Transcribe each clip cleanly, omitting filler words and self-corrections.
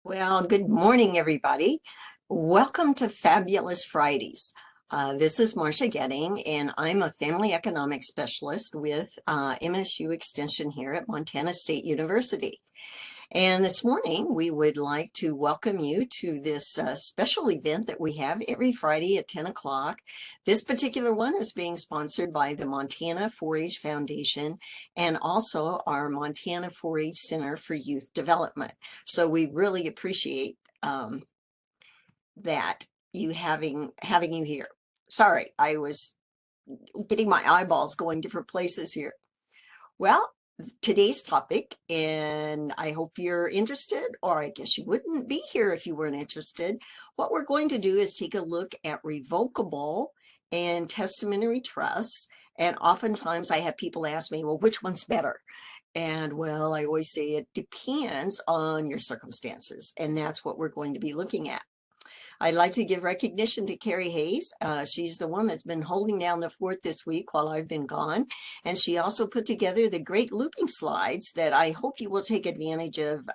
Well, good morning, everybody. Welcome to Fabulous Fridays. This is Marsha Goetting, and I'm a family economics specialist with MSU Extension here at Montana State University. And this morning, we would like to welcome you to this special event that we have every Friday at 10 o'clock. This particular one is being sponsored by the Montana 4-H Foundation and also our Montana 4-H Center for Youth Development. So we really appreciate that having you here. Sorry, I was getting my eyeballs going different places here. Well, today's topic, and I hope you're interested, or I guess you wouldn't be here if you weren't interested. What we're going to do is take a look at revocable and testamentary trusts. And oftentimes I have people ask me, well, which one's better? And well, I always say it depends on your circumstances. And that's what we're going to be looking at. I'd like to give recognition to Carrie Hayes. She's the one that's been holding down the fort this week while I've been gone. And she also put together the great looping slides that I hope you will take advantage of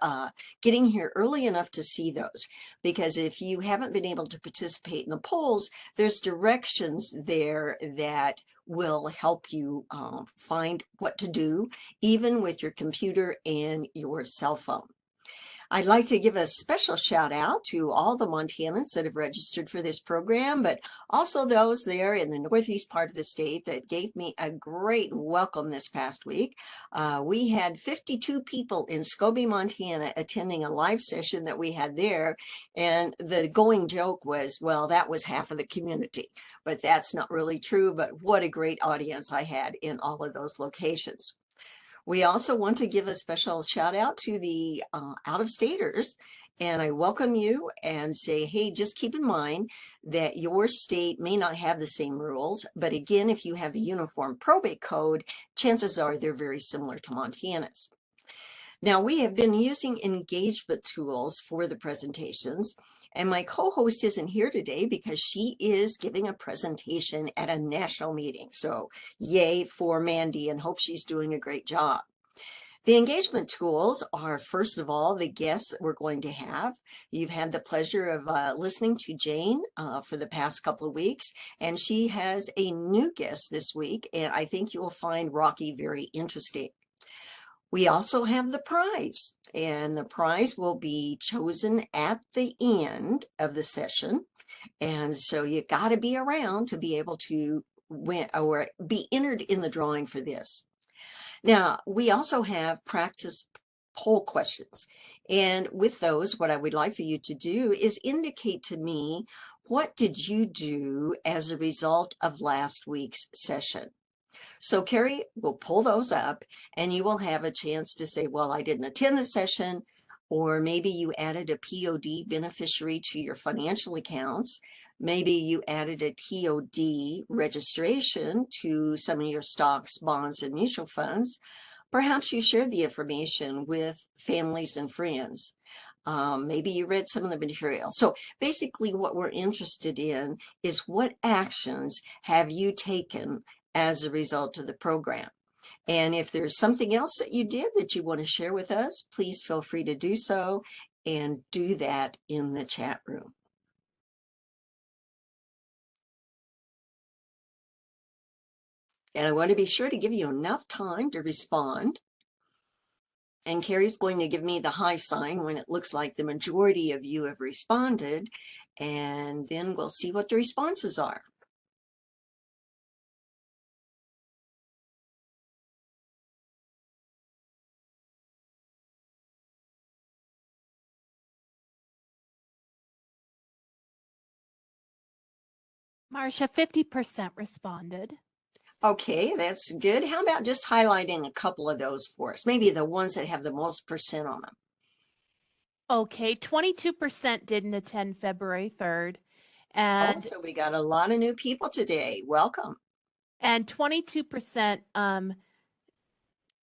getting here early enough to see those. Because if you haven't been able to participate in the polls, there's directions there that will help you find what to do, even with your computer and your cell phone. I'd like to give a special shout out to all the Montanans that have registered for this program, but also those there in the northeast part of the state that gave me a great welcome this past week. We had 52 people in Scobie, Montana attending a live session that we had there, and the going joke was, well, that was half of the community, but that's not really true, but what a great audience I had in all of those locations. We also want to give a special shout out to the out-of-staters, and I welcome you and say, hey, just keep in mind that your state may not have the same rules, but again, if you have the uniform probate code, chances are they're very similar to Montana's. Now, we have been using engagement tools for the presentations, and my co-host isn't here today because she is giving a presentation at a national meeting. So yay for Mandy, and hope she's doing a great job. The engagement tools are, first of all, the guests that we're going to have. You've had the pleasure of listening to Jane for the past couple of weeks, and she has a new guest this week, and I think you will find Rocky very interesting. We also have the prize, and the prize will be chosen at the end of the session. And so you got to be around to be able to win or be entered in the drawing for this. Now, we also have practice poll questions. And with those, what I would like for you to do is indicate to me, what did you do as a result of last week's session? So Carrie will pull those up, and you will have a chance to say, well, I didn't attend the session, or maybe you added a POD beneficiary to your financial accounts. Maybe you added a TOD registration to some of your stocks, bonds, and mutual funds. Perhaps you shared the information with families and friends. Maybe you read some of the material. So basically what we're interested in is, what actions have you taken as a result of the program? And if there's something else that you did that you want to share with us, please feel free to do so, and do that in the chat room. And I want to be sure to give you enough time to respond. And Carrie's going to give me the high sign when it looks like the majority of you have responded, and then we'll see what the responses are. Marsha, 50% responded. Okay, that's good. How about just highlighting a couple of those for us? Maybe the ones that have the most percent on them. Okay, 22% didn't attend February 3rd. And so we got a lot of new people today. Welcome. And 22%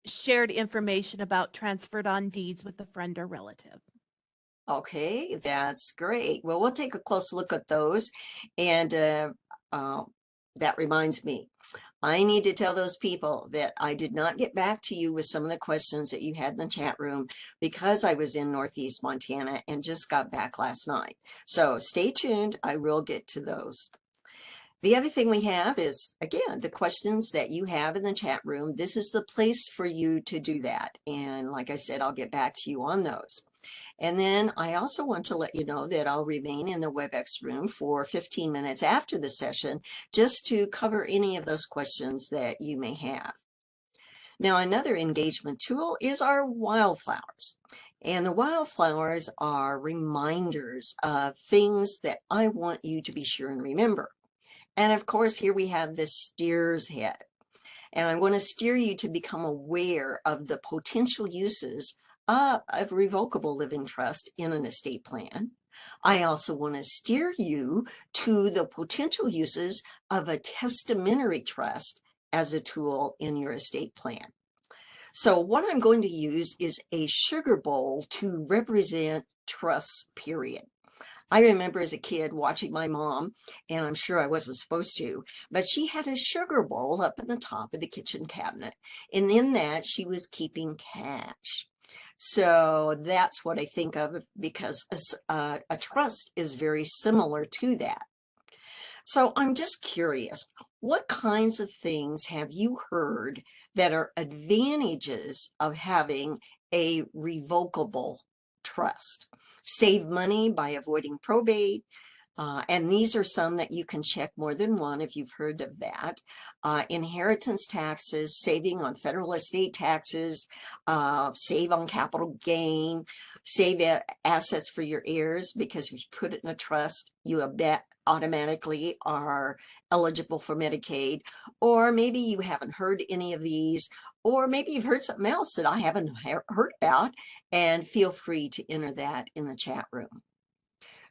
shared information about transferred on deeds with a friend or relative. Okay, that's great. Well, we'll take a close look at those. And that reminds me, I need to tell those people that I did not get back to you with some of the questions that you had in the chat room because I was in Northeast Montana and just got back last night. So stay tuned. I will get to those. The other thing we have is, again, the questions that you have in the chat room. This is the place for you to do that. And like I said, I'll get back to you on those. And then I also want to let you know that I'll remain in the WebEx room for 15 minutes after the session just to cover any of those questions that you may have. Now, another engagement tool is our wildflowers. And the wildflowers are reminders of things that I want you to be sure and remember. And of course, here we have this steer's head. And I want to steer you to become aware of the potential uses of revocable living trust in an estate plan. I also want to steer you to the potential uses of a testamentary trust as a tool in your estate plan. So what I'm going to use is a sugar bowl to represent trusts, period. I remember as a kid watching my mom, and I'm sure I wasn't supposed to, but she had a sugar bowl up at the top of the kitchen cabinet. And in that, she was keeping cash. So that's what I think of because a trust is very similar to that. So I'm just curious, what kinds of things have you heard that are advantages of having a revocable trust? Save money by avoiding probate. And these are some that you can check more than one if you've heard of that. Inheritance taxes, saving on federal estate taxes, save on capital gain, save assets for your heirs because if you put it in a trust, you automatically are eligible for Medicaid. Or maybe you haven't heard any of these, or maybe you've heard something else that I haven't heard about, and feel free to enter that in the chat room.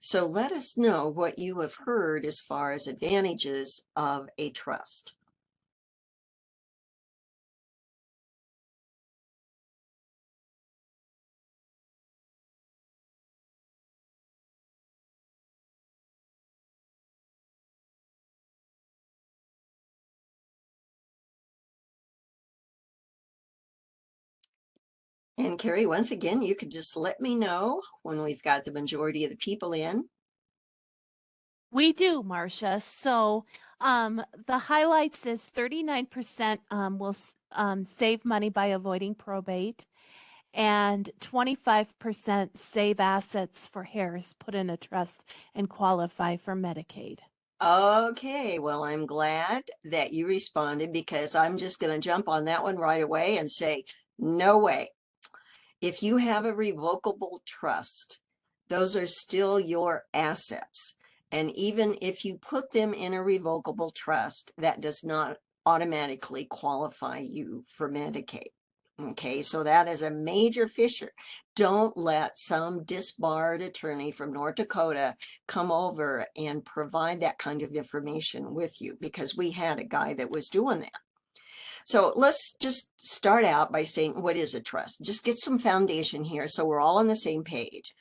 So let us know what you have heard as far as advantages of a trust. And Carrie, once again, you could just let me know when we've got the majority of the people in. We do, Marsha. So the highlights is 39% will save money by avoiding probate, and 25% save assets for heirs, put in a trust, and qualify for Medicaid. Okay, well, I'm glad that you responded because I'm just going to jump on that one right away and say, no way. If you have a revocable trust, those are still your assets. And even if you put them in a revocable trust, that does not automatically qualify you for Medicaid. Okay, so that is a major fissure. Don't let some disbarred attorney from North Dakota come over and provide that kind of information with you because we had a guy that was doing that. So let's just start out by saying, what is a trust? Just get some foundation here so we're all on the same page.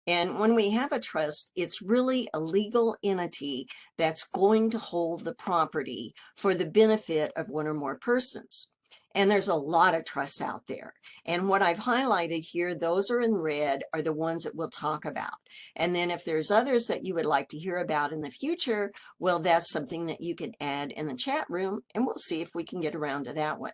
And when we have a trust, it's really a legal entity that's going to hold the property for the benefit of one or more persons. And there's a lot of trusts out there. And what I've highlighted here, those are in red, are the ones that we'll talk about. And then if there's others that you would like to hear about in the future, well, that's something that you can add in the chat room, and we'll see if we can get around to that one.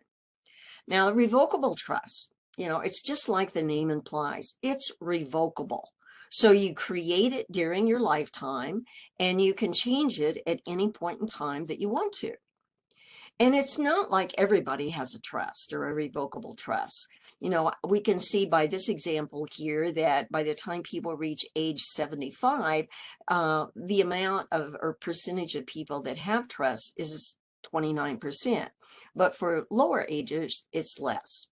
Now, the revocable trust, it's just like the name implies, it's revocable. So you create it during your lifetime, and you can change it at any point in time that you want to. And it's not like everybody has a trust or a revocable trust. We can see by this example here that by the time people reach age 75, the amount of or percentage of people that have trusts is 29%. But for lower ages, it's less.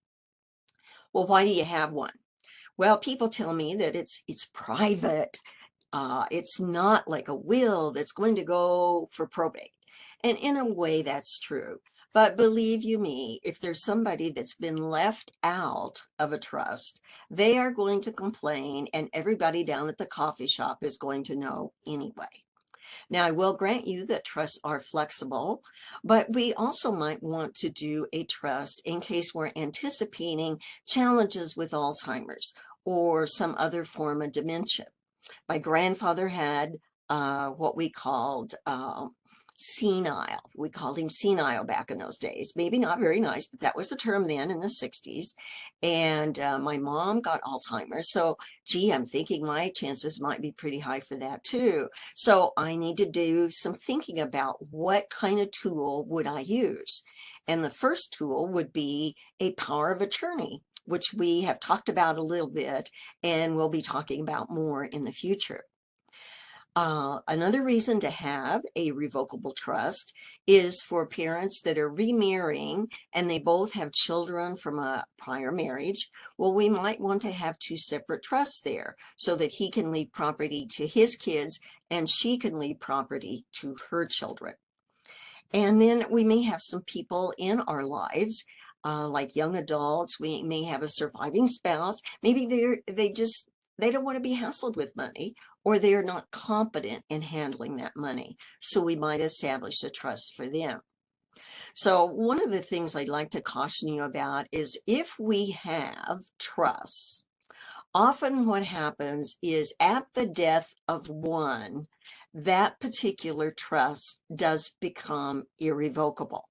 Well, why do you have one? Well, people tell me that it's private. It's not like a will that's going to go for probate. And in a way, that's true. But believe you me, if there's somebody that's been left out of a trust, they are going to complain, and everybody down at the coffee shop is going to know anyway. Now, I will grant you that trusts are flexible, but we also might want to do a trust in case we're anticipating challenges with Alzheimer's or some other form of dementia. My grandfather had what we called senile. We called him senile back in those days. Maybe not very nice, but that was the term then in the 60s. And my mom got Alzheimer's. So, gee, I'm thinking my chances might be pretty high for that too. So I need to do some thinking about what kind of tool would I use. And the first tool would be a power of attorney, which we have talked about a little bit and we'll be talking about more in the future. Another reason to have a revocable trust is for parents that are remarrying and they both have children from a prior marriage. Well, we might want to have two separate trusts there so that he can leave property to his kids and she can leave property to her children. And then we may have some people in our lives, like young adults. We may have a surviving spouse. Maybe they don't want to be hassled with money, or they are not competent in handling that money. So we might establish a trust for them. So one of the things I'd like to caution you about is if we have trusts, often what happens is at the death of one, that particular trust does become irrevocable.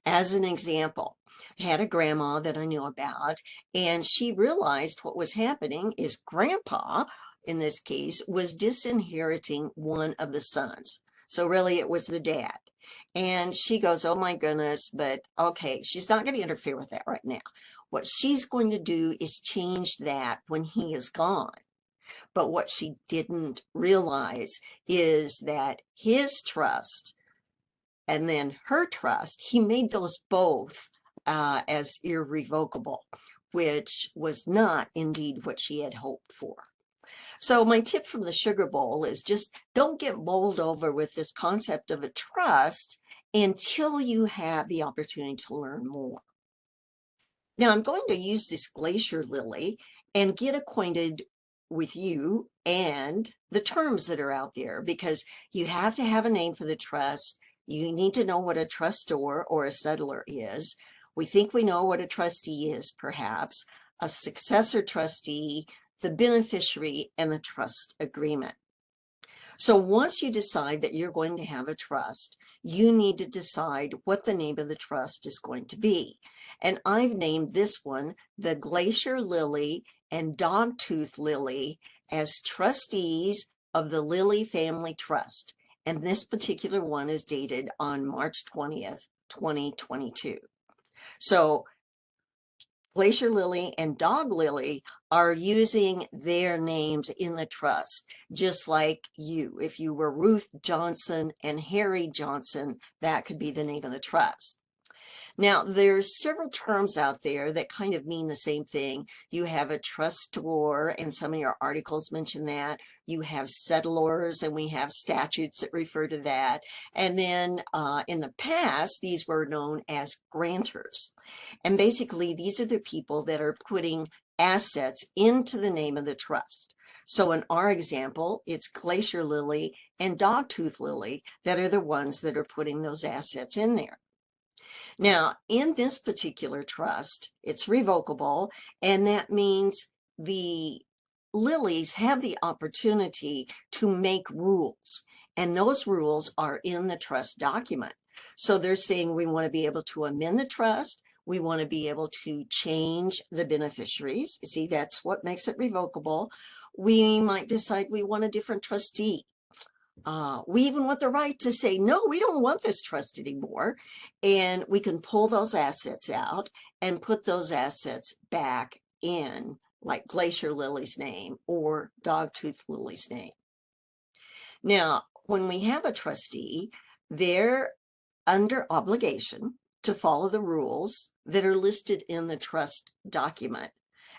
As an example, I had a grandma that I knew about, and she realized what was happening is grandpa, in this case, was disinheriting one of the sons. So really it was the dad. And she goes, oh my goodness, but okay, she's not going to interfere with that right now. What she's going to do is change that when he is gone. But what she didn't realize is that his trust and then her trust, he made those both as irrevocable, which was not indeed what she had hoped for. So my tip from the sugar bowl is just don't get bowled over with this concept of a trust until you have the opportunity to learn more. Now I'm going to use this glacier lily and get acquainted with you and the terms that are out there, because you have to have a name for the trust. You need to know what a trustor or a settlor is. We think we know what a trustee is, perhaps, a successor trustee, the beneficiary, and the trust agreement. So once you decide that you're going to have a trust, you need to decide what the name of the trust is going to be. And I've named this one the Glacier Lily and Dogtooth Lily as trustees of the Lily Family Trust. And this particular one is dated on March 20th, 2022. So Glacier Lily and Dog Lily are using their names in the trust, just like you. If you were Ruth Johnson and Harry Johnson, that could be the name of the trust. Now, there's several terms out there that kind of mean the same thing. You have a trustor, and some of your articles mention that. You have settlors, and we have statutes that refer to that. And then in the past, these were known as grantors. And basically, these are the people that are putting assets into the name of the trust. So in our example, it's Glacier Lily and Dogtooth Lily that are the ones that are putting those assets in there. Now, in this particular trust, it's revocable, and that means the Lilies have the opportunity to make rules, and those rules are in the trust document. So they're saying we want to be able to amend the trust, we want to be able to change the beneficiaries. See, that's what makes it revocable. We might decide we want a different trustee. We even want the right to say, no, we don't want this trust anymore. And we can pull those assets out and put those assets back in, like Glacier Lily's name or Dogtooth Lily's name. Now, when we have a trustee, they're under obligation to follow the rules that are listed in the trust document.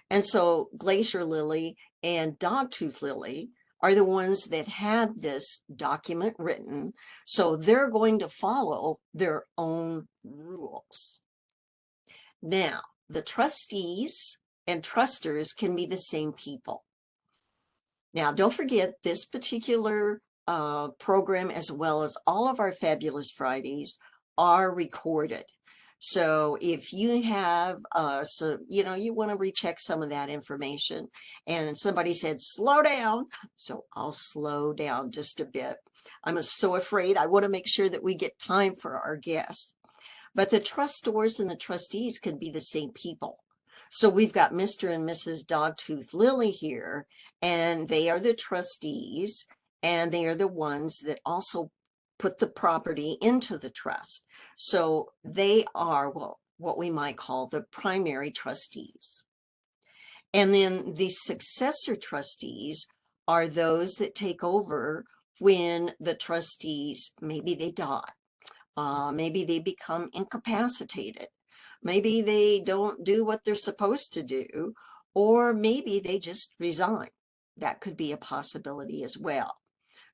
And so Glacier Lily and Dogtooth Lily are the ones that had this document written, so they're going to follow their own rules. Now, the trustees and trusters can be the same people. Now, don't forget this particular program, as well as all of our Fabulous Fridays, are recorded. So if you have, you want to recheck some of that information, and somebody said, slow down. So I'll slow down just a bit. I'm so afraid. I want to make sure that we get time for our guests. But the trustors and the trustees can be the same people. So we've got Mr. and Mrs. Dogtooth Lily here, and they are the trustees, and they are the ones that also put the property into the trust. So they are, well, what we might call the primary trustees. And then the successor trustees are those that take over when the trustees, maybe they die. Maybe they become incapacitated. Maybe they don't do what they're supposed to do, or maybe they just resign. That could be a possibility as well.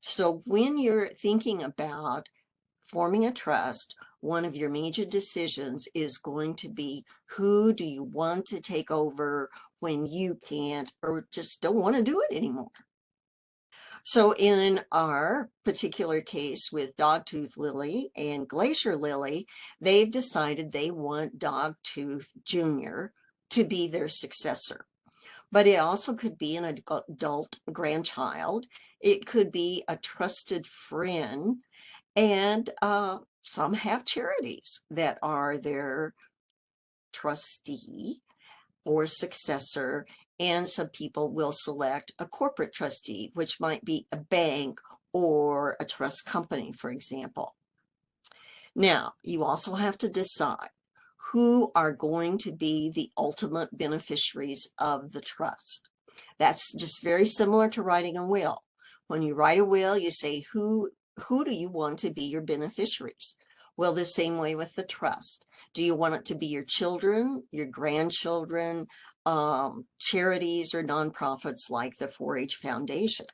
So when you're thinking about forming a trust, one of your major decisions is going to be, who do you want to take over when you can't or just don't want to do it anymore? So in our particular case with Dogtooth Lily and Glacier Lily, they've decided they want Dogtooth Jr. to be their successor. But it also could be an adult grandchild. It could be a trusted friend. And some have charities that are their trustee or successor, and some people will select a corporate trustee, which might be a bank or a trust company, for example. Now, you also have to decide who are going to be the ultimate beneficiaries of the trust. That's just very similar to writing a will. When you write a will, you say, who do you want to be your beneficiaries? Well, the same way with the trust. Do you want it to be your children, your grandchildren, charities or nonprofits like the 4-H Foundation?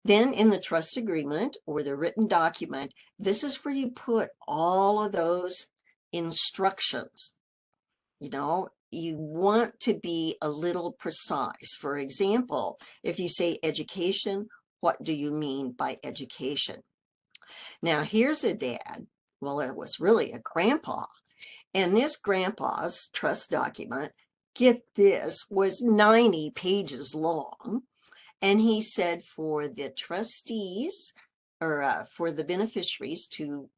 Then in the trust agreement or the written document, this is where you put all of those instructions. You know, you want to be a little precise. For example, if you say education, what do you mean by education? Now, here's a dad. Well, it was really a grandpa. And this grandpa's trust document, get this, was 90 pages long. And he said for the trustees or for the beneficiaries to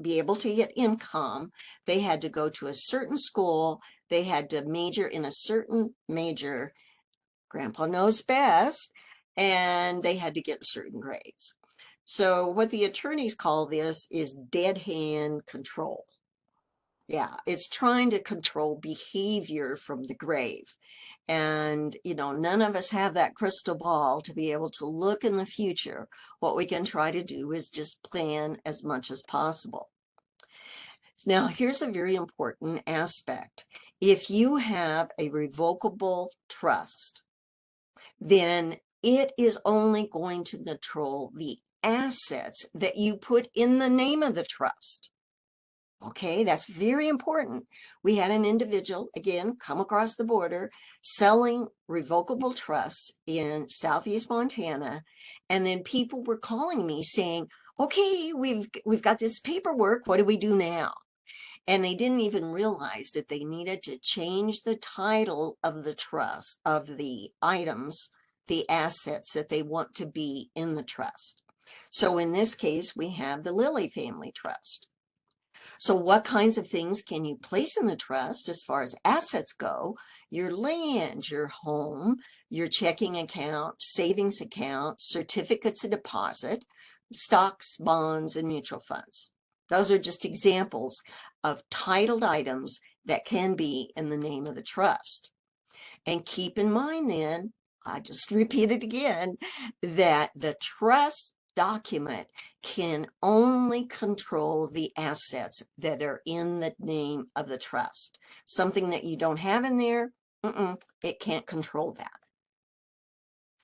be able to get income, they had to go to a certain school, they had to major in a certain major, grandpa knows best, and they had to get certain grades. So what the attorneys call this is dead hand control. Yeah, it's trying to control behavior from the grave. And, none of us have that crystal ball to be able to look in the future. What we can try to do is just plan as much as possible. Now, here's a very important aspect. If you have a revocable trust, then it is only going to control the assets that you put in the name of the trust. Okay, that's very important. We had an individual, again, come across the border selling revocable trusts in Southeast Montana. And then people were calling me saying, okay, we've got this paperwork. What do we do now? And they didn't even realize that they needed to change the title of the trust, of the items, the assets that they want to be in the trust. So in this case, we have the Lilly Family Trust. So what kinds of things can you place in the trust as far as assets go? Your land, your home, your checking account, savings account, certificates of deposit, stocks, bonds, and mutual funds. Those are just examples of titled items that can be in the name of the trust. And keep in mind then, I just repeat it again, that the trust document can only control the assets that are in the name of the trust. Something that you don't have in there, it can't control that.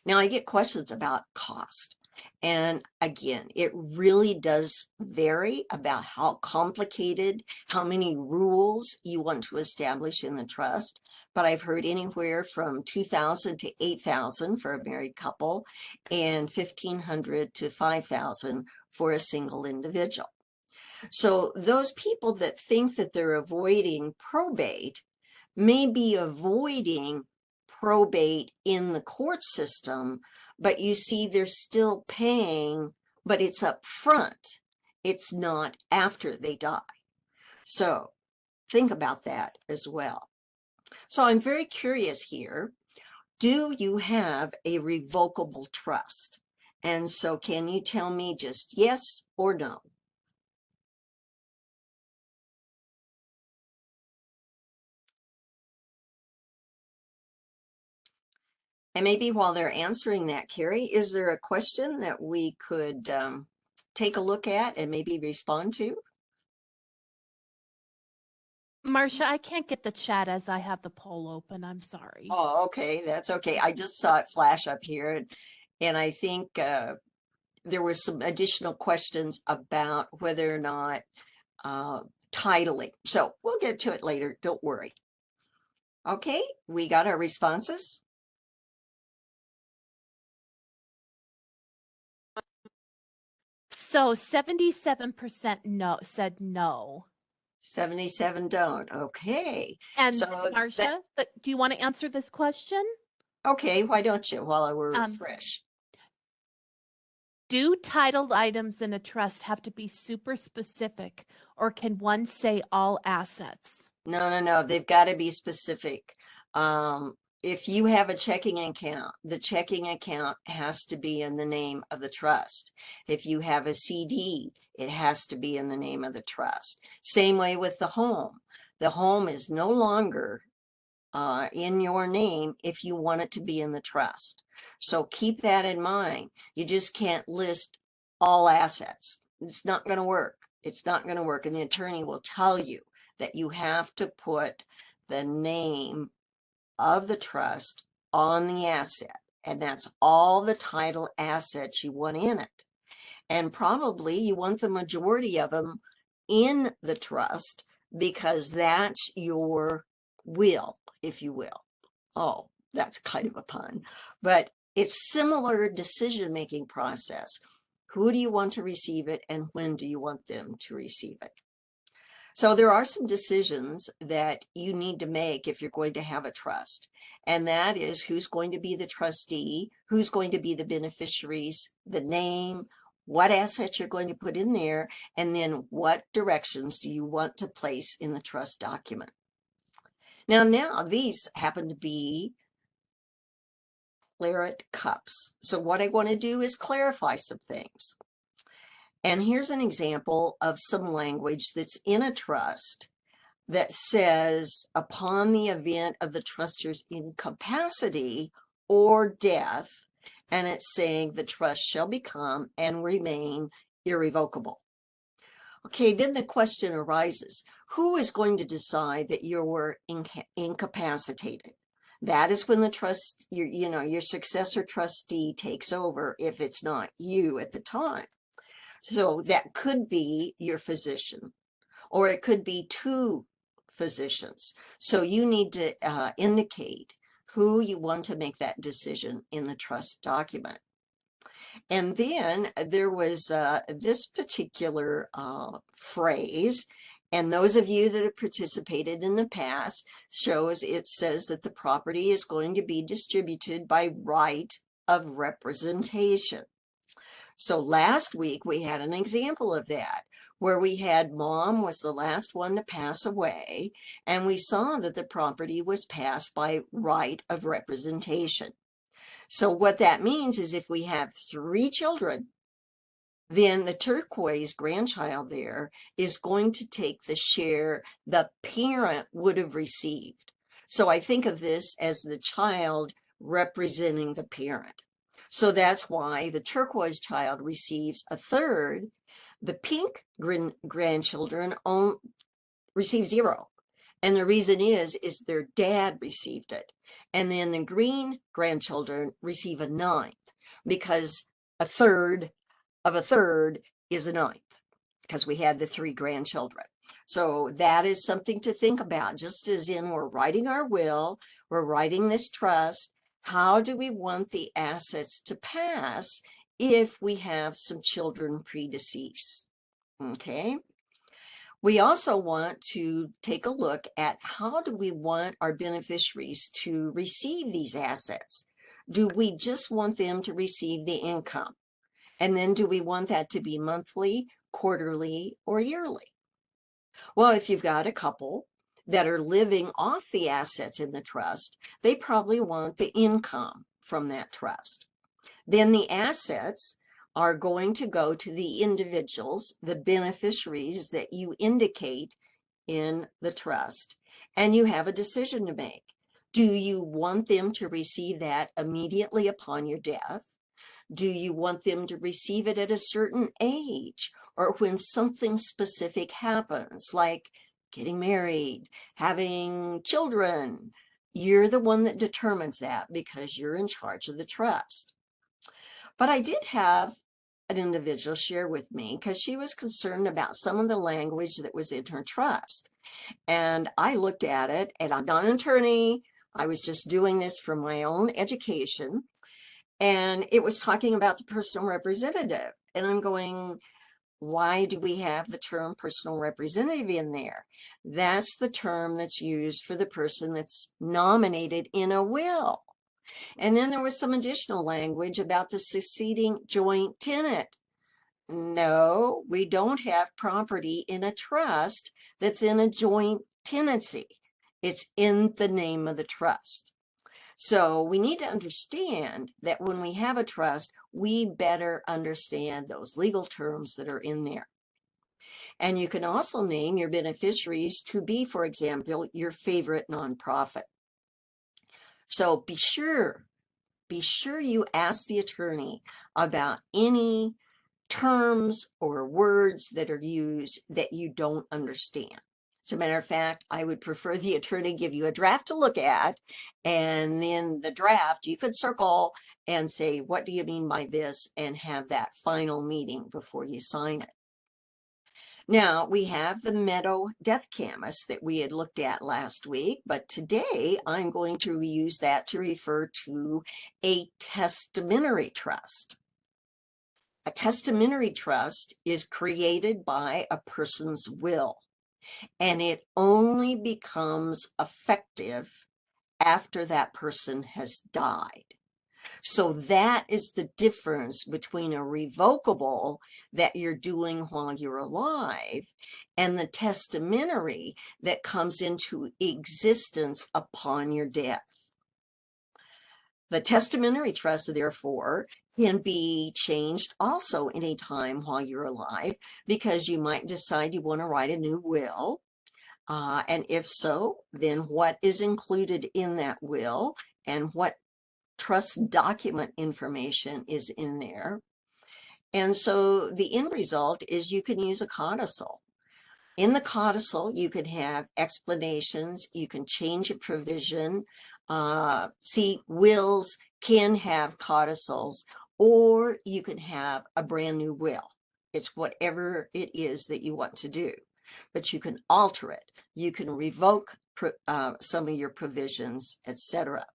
Now I get questions about cost. And again, it really does vary about how complicated, how many rules you want to establish in the trust. But I've heard anywhere from 2,000 to 8,000 for a married couple and 1,500 to 5,000 for a single individual. So those people that think that they're avoiding probate may be avoiding probate in the court system, but you see they're still paying, but it's up front. It's not after they die. So think about that as well. So I'm very curious here. Do you have a revocable trust? And so can you tell me just yes or no? And maybe while they're answering that, Carrie, is there a question that we could take a look at and maybe respond to? Marsha, I can't get the chat as I have the poll open. I'm sorry. Oh, okay, that's okay. I just saw it flash up here, and I think there was some additional questions about whether or not titling. So we'll get to it later. Don't worry. Okay, we got our responses. So 77% no said no. 77 don't. Okay. And So Marsha, do you want to answer this question? okay, why don't you while we're fresh? Do titled items in a trust have to be super specific, or can one say all assets? No. They've got to be specific. If you have a checking account, the checking account has to be in the name of the trust. If you have a CD, it has to be in the name of the trust. Same way with the home. The home is no longer in your name if you want it to be in the trust. So keep that in mind. You just can't list all assets. It's not going to work. It's not going to work. And the attorney will tell you that you have to put the name of the trust on the asset. And that's all the title assets you want in it. And probably you want the majority of them in the trust because that's your will, if you will. Oh, that's kind of a pun, but it's similar decision-making process. Who do you want to receive it and when do you want them to receive it? So there are some decisions that you need to make if you're going to have a trust. And that is who's going to be the trustee, who's going to be the beneficiaries, the name, what assets you're going to put in there, and then what directions do you want to place in the trust document. Now these happen to be claret cups. So what I want to do is clarify some things. And here's an example of some language that's in a trust that says, upon the event of the trustor's incapacity or death, and it's saying the trust shall become and remain irrevocable. Okay, then the question arises, who is going to decide that you were incapacitated? That is when the trust, your successor trustee takes over if it's not you at the time. So that could be your physician, or it could be two physicians. So you need to indicate who you want to make that decision in the trust document. And then there was this particular phrase, and those of you that have participated in the past shows it says that the property is going to be distributed by right of representation. So last week we had an example of that where we had mom was the last one to pass away, and we saw that the property was passed by right of representation. So what that means is if we have 3 children, then the turquoise grandchild there is going to take the share the parent would have received. So I think of this as the child representing the parent. So that's why the turquoise child receives a third. The pink grandchildren receive 0. And the reason is their dad received it. And then the green grandchildren receive a 9th because a third of a third is a ninth, because we had the 3 grandchildren. So that is something to think about, just as in we're writing our will, we're writing this trust. How do we want the assets to pass if we have some children predeceased? Okay. We also want to take a look at how do we want our beneficiaries to receive these assets? Do we just want them to receive the income? And then do we want that to be monthly, quarterly, or yearly? Well, if you've got a couple that are living off the assets in the trust, they probably want the income from that trust. Then the assets are going to go to the individuals, the beneficiaries that you indicate in the trust, and you have a decision to make. Do you want them to receive that immediately upon your death? Do you want them to receive it at a certain age, or when something specific happens, like getting married, having children? You're the one that determines that because you're in charge of the trust. But I did have an individual share with me because she was concerned about some of the language that was in her trust. And I looked at it, and I'm not an attorney. I was just doing this for my own education. And it was talking about the personal representative. And I'm going, why do we have the term personal representative in there? That's the term that's used for the person that's nominated in a will. And then there was some additional language about the succeeding joint tenant. No, we don't have property in a trust that's in a joint tenancy. It's in the name of the trust. So we need to understand that when we have a trust, we better understand those legal terms that are in there. And you can also name your beneficiaries to be, for example, your favorite nonprofit. So be sure you ask the attorney about any terms or words that are used that you don't understand. As a matter of fact, I would prefer the attorney give you a draft to look at, and then the draft you could circle and say, what do you mean by this, and have that final meeting before you sign it. Now, we have the Meadow Death Canvas that we had looked at last week, but today I'm going to use that to refer to a testamentary trust. A testamentary trust is created by a person's will, and it only becomes effective after that person has died. So that is the difference between a revocable that you're doing while you're alive and the testamentary that comes into existence upon your death. The testamentary trust, therefore, can be changed also anytime while you're alive, because you might decide you want to write a new will. And if so, then what is included in that will and what trust document information is in there. And so the end result is you can use a codicil. In the codicil, you can have explanations, you can change a provision. See, wills can have codicils, or you can have a brand new will. It's whatever it is that you want to do, but you can alter it. You can revoke some of your provisions, etc.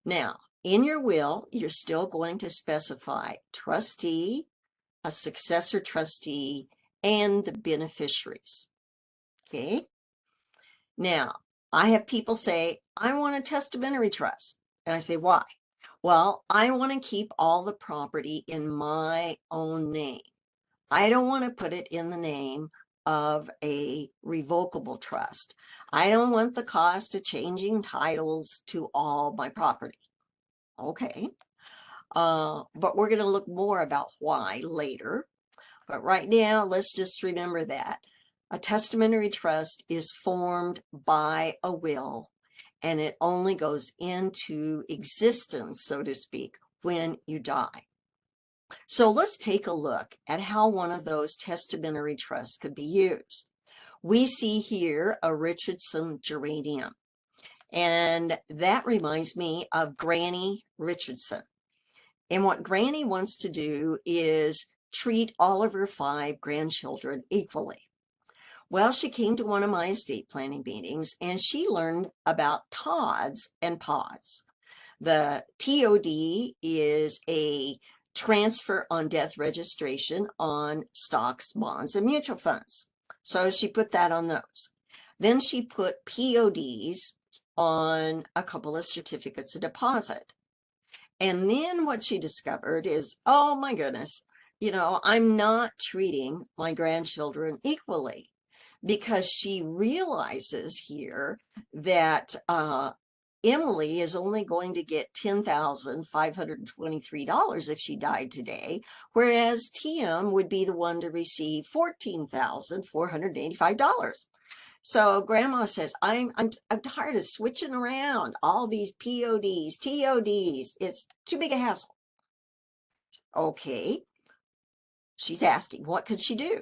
Now, in your will, you're still going to specify trustee, a successor trustee, and the beneficiaries. Okay. Now, I have people say, I want a testamentary trust. And I say, why? Well, I want to keep all the property in my own name. I don't want to put it in the name of a revocable trust. I don't want the cost of changing titles to all my property. Okay. But we're going to look more about why later. But right now, let's just remember that a testamentary trust is formed by a will, and it only goes into existence, so to speak, when you die. So let's take a look at how one of those testamentary trusts could be used. We see here a Richardson geranium, and that reminds me of Granny Richardson. And what Granny wants to do is treat all of her 5 grandchildren equally. Well, she came to one of my estate planning meetings and she learned about TODs and PODs. The TOD is a transfer on death registration on stocks, bonds, and mutual funds. So she put that on those. Then she put PODs on a couple of certificates of deposit. And then what she discovered is, oh my goodness, I'm not treating my grandchildren equally, because she realizes here that Emily is only going to get $10,523 if she died today, whereas Tim would be the one to receive $14,485. So Grandma says, I'm tired of switching around all these PODs, TODs. It's too big a hassle. Okay. She's asking, what could she do?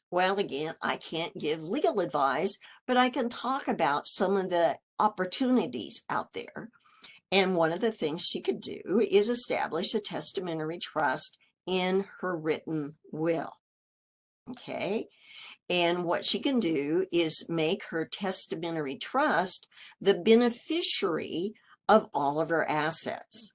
Well, again, I can't give legal advice, but I can talk about some of the opportunities out there. And one of the things she could do is establish a testamentary trust in her written will. Okay. And what she can do is make her testamentary trust the beneficiary of all of her assets.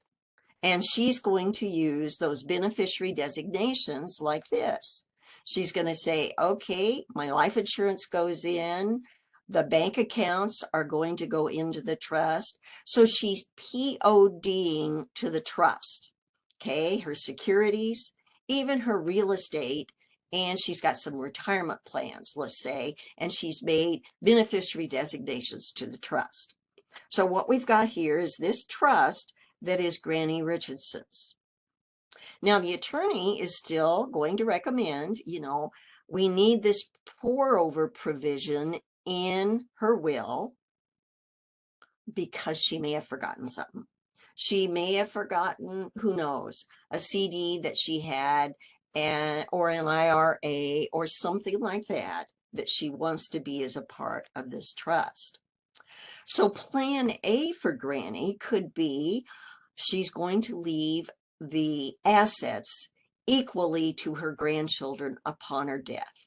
And she's going to use those beneficiary designations like this. She's going to say, okay, my life insurance goes in, the bank accounts are going to go into the trust. So she's PODing to the trust, okay, her securities, even her real estate, and she's got some retirement plans, let's say, and she's made beneficiary designations to the trust. So what we've got here is this trust that is Granny Richardson's. Now, the attorney is still going to recommend, we need this pour over provision in her will because she may have forgotten something. She may have forgotten, who knows, a CD that she had or an IRA or something like that she wants to be as a part of this trust. So plan A for Granny could be she's going to leave the assets equally to her grandchildren upon her death.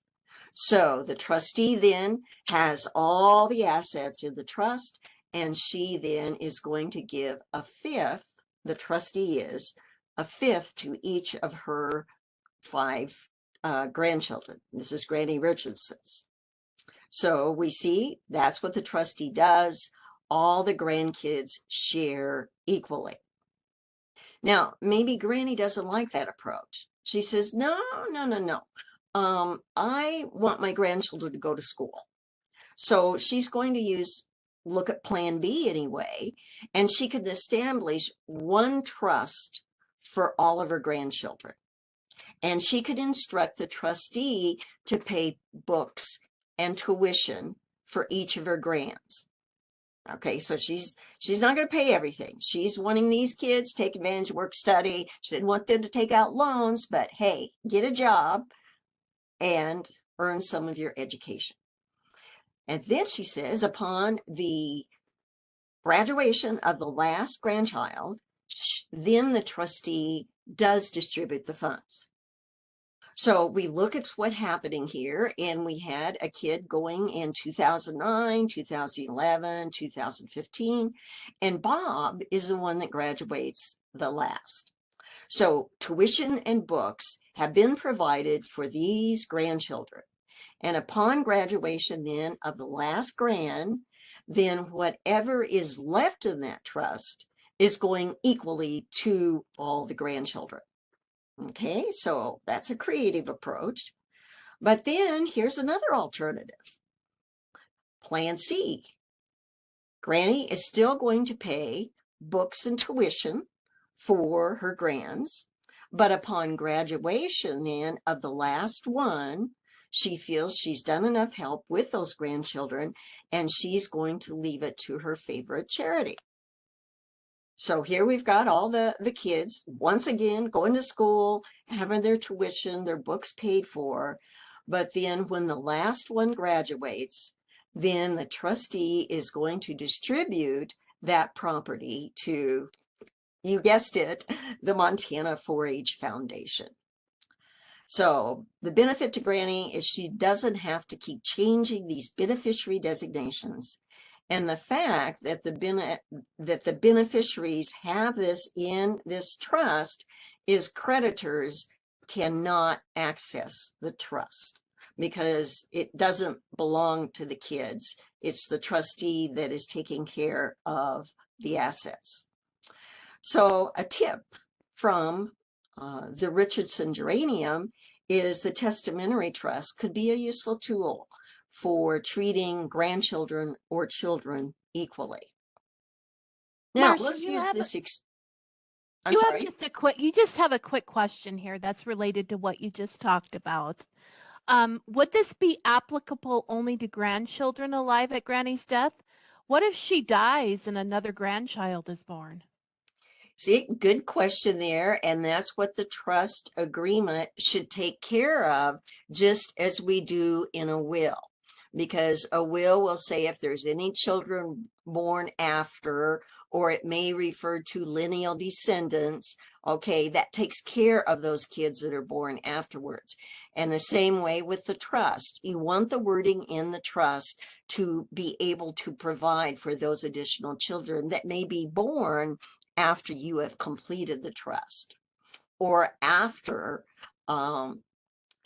So the trustee then has all the assets in the trust, and she then is going to give a fifth, the trustee is, a fifth to each of her 5 grandchildren. This is Granny Richardson's. So we see that's what the trustee does. All the grandkids share equally. Now, maybe Granny doesn't like that approach. She says, no. I want my grandchildren to go to school. So she's going to look at plan B anyway, and she could establish one trust for all of her grandchildren. And she could instruct the trustee to pay books and tuition for each of her grands. Okay, so she's not going to pay everything. She's wanting these kids to take advantage of work study. She didn't want them to take out loans, but hey, get a job and earn some of your education. And then she says, upon the graduation of the last grandchild, then the trustee does distribute the funds. So we look at what's happening here, and we had a kid going in 2009, 2011, 2015, and Bob is the one that graduates the last. So tuition and books have been provided for these grandchildren. And upon graduation then of the last grand, then whatever is left in that trust is going equally to all the grandchildren. Okay, so that's a creative approach. But then here's another alternative. Plan C. Granny is still going to pay books and tuition for her grands, but upon graduation then of the last one, she feels she's done enough help with those grandchildren, and she's going to leave it to her favorite charity. So here we've got all the kids, once again, going to school, having their tuition, their books paid for. But then when the last one graduates, then the trustee is going to distribute that property to You guessed it, the Montana 4-H Foundation. So the benefit to Granny is she doesn't have to keep changing these beneficiary designations. And the fact that the beneficiaries have this in this trust is creditors cannot access the trust because it doesn't belong to the kids. It's the trustee that is taking care of the assets. So a tip from the Richardson geranium is the testamentary trust could be a useful tool for treating grandchildren or children equally. Now, Marsha, let's use this. I'm you have sorry. you just have a quick question here that's related to what you just talked about. Would this be applicable only to grandchildren alive at Granny's death? What if she dies and another grandchild is born? See, good question there. And that's what the trust agreement should take care of, just as we do in a will. Because a will say if there's any children born after, or it may refer to lineal descendants, okay, that takes care of those kids that are born afterwards. And the same way with the trust. You want the wording in the trust to be able to provide for those additional children that may be born after you have completed the trust or after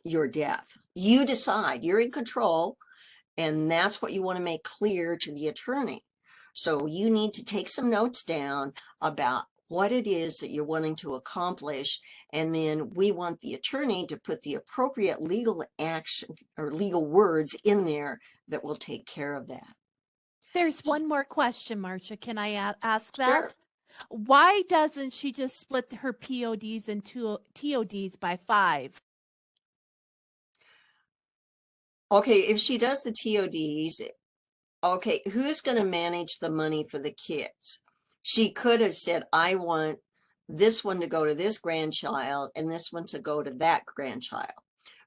your death. You decide, you're in control, and that's what you want to make clear to the attorney. So you need to take some notes down about what it is that you're wanting to accomplish, and then we want the attorney to put the appropriate legal action or legal words in there that will take care of that. There's one more question, Marsha. Can I ask Sure. that? Why doesn't she just split her PODs and TODs by 5? Okay, if she does the TODs, okay, who's going to manage the money for the kids? She could have said, I want this one to go to this grandchild and this one to go to that grandchild.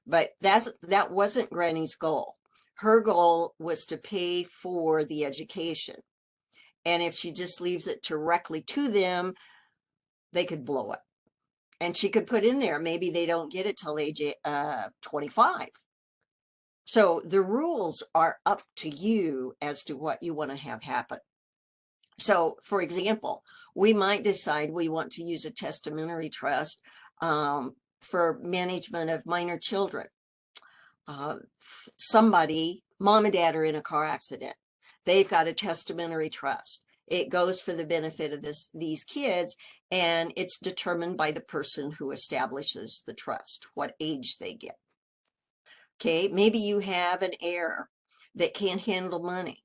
But that wasn't Granny's goal. Her goal was to pay for the education. And if she just leaves it directly to them, they could blow it. And she could put in there, maybe they don't get it till age 25. So the rules are up to you as to what you want to have happen. So, for example, we might decide we want to use a testamentary trust for management of minor children. Somebody, mom and dad are in a car accident. They've got a testamentary trust. It goes for the benefit of these kids, and it's determined by the person who establishes the trust, what age they get. Okay, maybe you have an heir that can't handle money,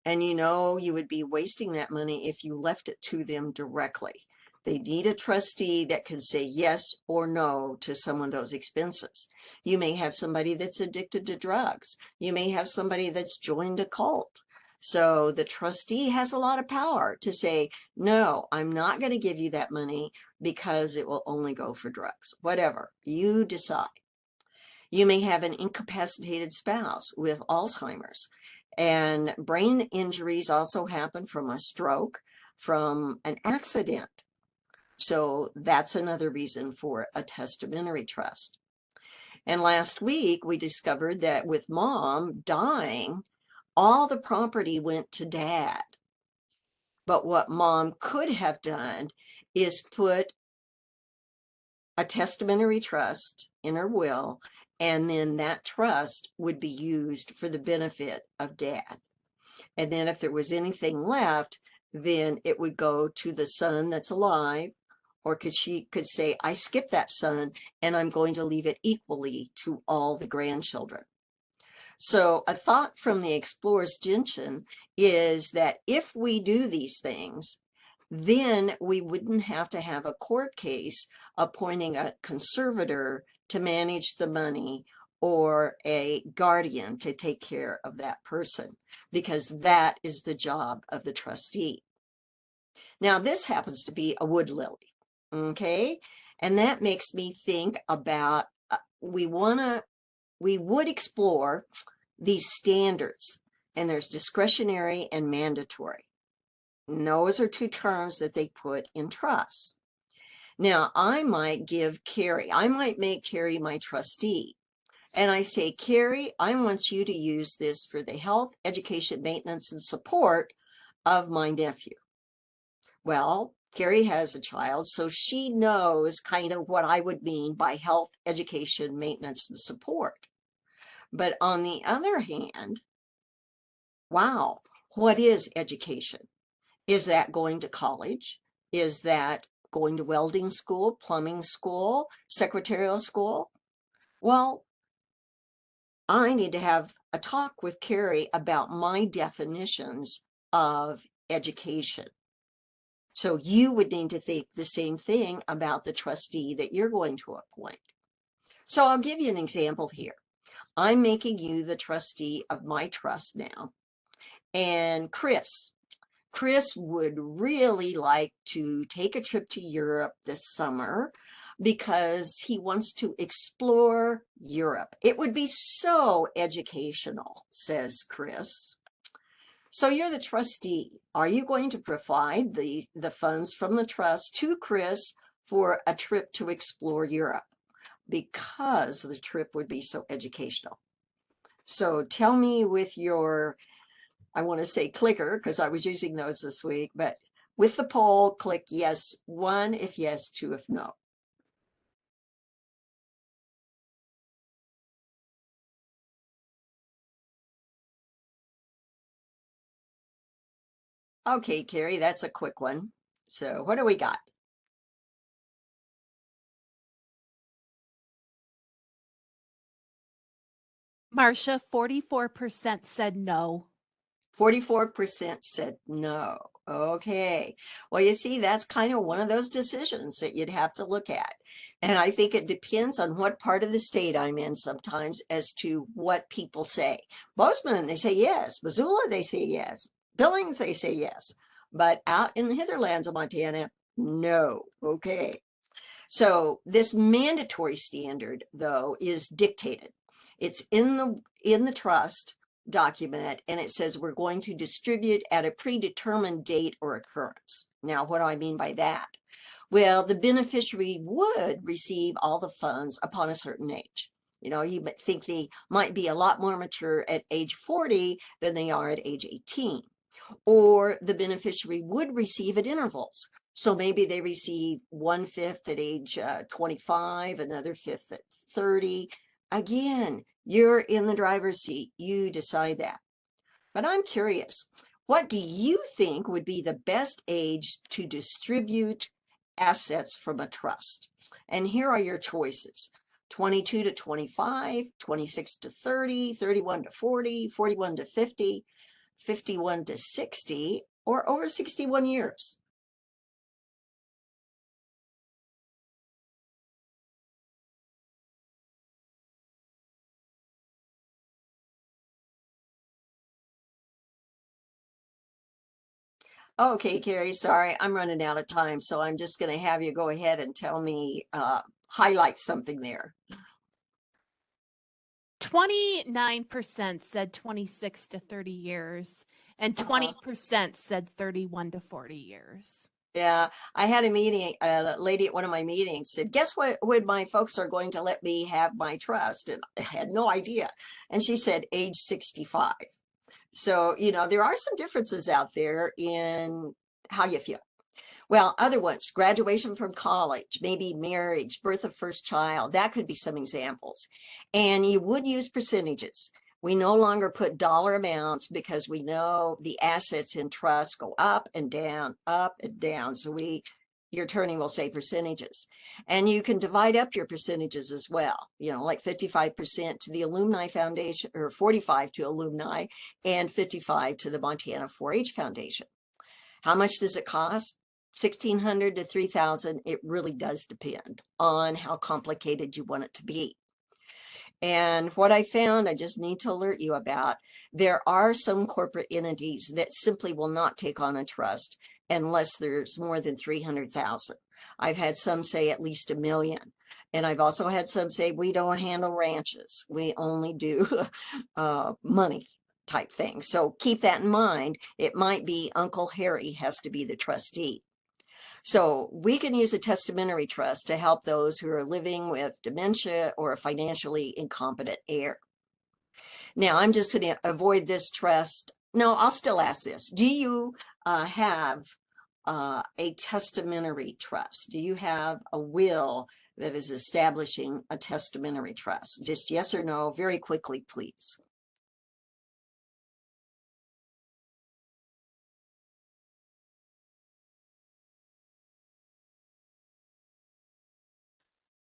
and you know you would be wasting that money if you left it to them directly. They need a trustee that can say yes or no to some of those expenses. You may have somebody that's addicted to drugs. You may have somebody that's joined a cult. So the trustee has a lot of power to say, no, I'm not going to give you that money because it will only go for drugs. Whatever, you decide. You may have an incapacitated spouse with Alzheimer's. And brain injuries also happen from a stroke, from an accident. So that's another reason for a testamentary trust. And last week, we discovered that with mom dying, all the property went to dad. But what mom could have done is put a testamentary trust in her will, and then that trust would be used for the benefit of dad. And then if there was anything left, then it would go to the son that's alive, or she could say, I skipped that son and I'm going to leave it equally to all the grandchildren. So a thought from the Explorer's Gentian is that if we do these things, then we wouldn't have to have a court case appointing a conservator to manage the money or a guardian to take care of that person, because that is the job of the trustee. Now, this happens to be a wood lily, okay? And that makes me think about we would explore these standards, and there's discretionary and mandatory. And those are two terms that they put in trust. Now, I might make Carrie my trustee. And I say, Carrie, I want you to use this for the health, education, maintenance, and support of my nephew. Well, Carrie has a child, so she knows kind of what I would mean by health, education, maintenance, and support. But on the other hand, wow, what is education? Is that going to college? Is that going to welding school, plumbing school, secretarial school? Well, I need to have a talk with Carrie about my definitions of education. So you would need to think the same thing about the trustee that you're going to appoint. So I'll give you an example here. I'm making you the trustee of my trust now. And Chris would really like to take a trip to Europe this summer because he wants to explore Europe. It would be so educational, says Chris. So you're the trustee. Are you going to provide the funds from the trust to Chris for a trip to explore Europe? Because the trip would be so educational. So tell me with your, I want to say clicker because I was using those this week, but with the poll, click yes, 1 if yes, 2 if no. Okay, Carrie, that's a quick one. So what do we got? Marsha, 44% said no. 44% said no. Okay. Well, you see, that's kind of one of those decisions that you'd have to look at. And I think it depends on what part of the state I'm in sometimes as to what people say. Bozeman, they say yes. Missoula, they say yes. Billings, they say yes. But out in the hitherlands of Montana, no. Okay. So this mandatory standard, though, is dictated. It's in the trust document, and it says we're going to distribute at a predetermined date or occurrence. Now, what do I mean by that? Well, the beneficiary would receive all the funds upon a certain age. You know, you think they might be a lot more mature at age 40 than they are at age 18. Or the beneficiary would receive at intervals. So maybe they receive 1/5 at age 25, another fifth at 30. Again, you're in the driver's seat. You decide that. But I'm curious, what do you think would be the best age to distribute assets from a trust? And here are your choices. 22 to 25, 26 to 30, 31 to 40, 41 to 50, 51 to 60, or over 61 years. Okay, Carrie, sorry, I'm running out of time, so I'm just going to have you go ahead and tell me, highlight something there. 29% said 26 to 30 years, and 20% said 31 to 40 years. Yeah, I had a meeting, a lady at one of my meetings said, guess what, when my folks are going to let me have my trust? And I had no idea. And she said, age 65. So, you know, there are some differences out there in how you feel. Well, other ones, graduation from college, maybe marriage, birth of first child, that could be some examples. And you would use percentages. We no longer put dollar amounts because we know the assets in trust go up and down, up and down. So your attorney will say percentages. And you can divide up your percentages as well, you know, like 55% to the Alumni Foundation, or 45 to Alumni, and 55 to the Montana 4-H Foundation. How much does it cost? 1,600 to 3,000. It really does depend on how complicated you want it to be. And what I found, I just need to alert you about, there are some corporate entities that simply will not take on a trust unless there's more than 300,000. I've had some say at least $1 million. And I've also had some say, we don't handle ranches. We only do money. type thing. So keep that in mind. It might be Uncle Harry has to be the trustee. So we can use a testamentary trust to help those who are living with dementia or a financially incompetent heir. Now, I'm just going to avoid this trust. No, I'll still ask this. Do you have a testamentary trust? Do you have a will that is establishing a testamentary trust? Just yes or no, very quickly, please.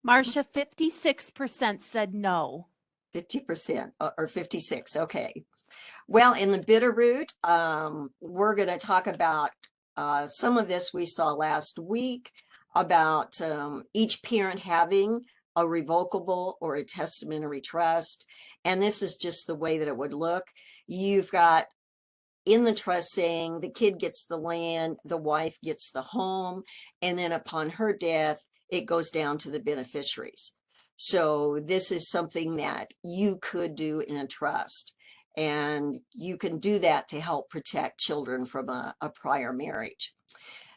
Marsha, 56% said no. 50% or 56. Okay. Well, in the Bitterroot, we're going to talk about some of this we saw last week about each parent having a revocable or a testamentary trust. And this is just the way that it would look. You've got in the trust saying the kid gets the land, the wife gets the home, and then upon her death, it goes down to the beneficiaries. So this is something that you could do in a trust. And you can do that to help protect children from a prior marriage.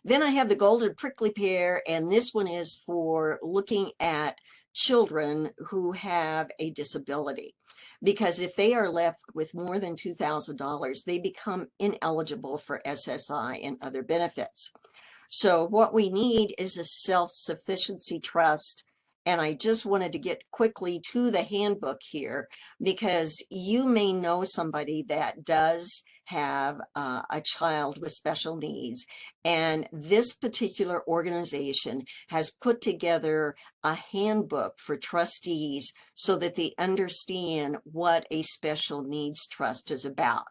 Then I have the golden prickly pear, and this one is for looking at children who have a disability. Because if they are left with more than $2,000, they become ineligible for SSI and other benefits. So what we need is a self-sufficiency trust. And I just wanted to get quickly to the handbook here because you may know somebody that does have a child with special needs. And this particular organization has put together a handbook for trustees so that they understand what a special needs trust is about.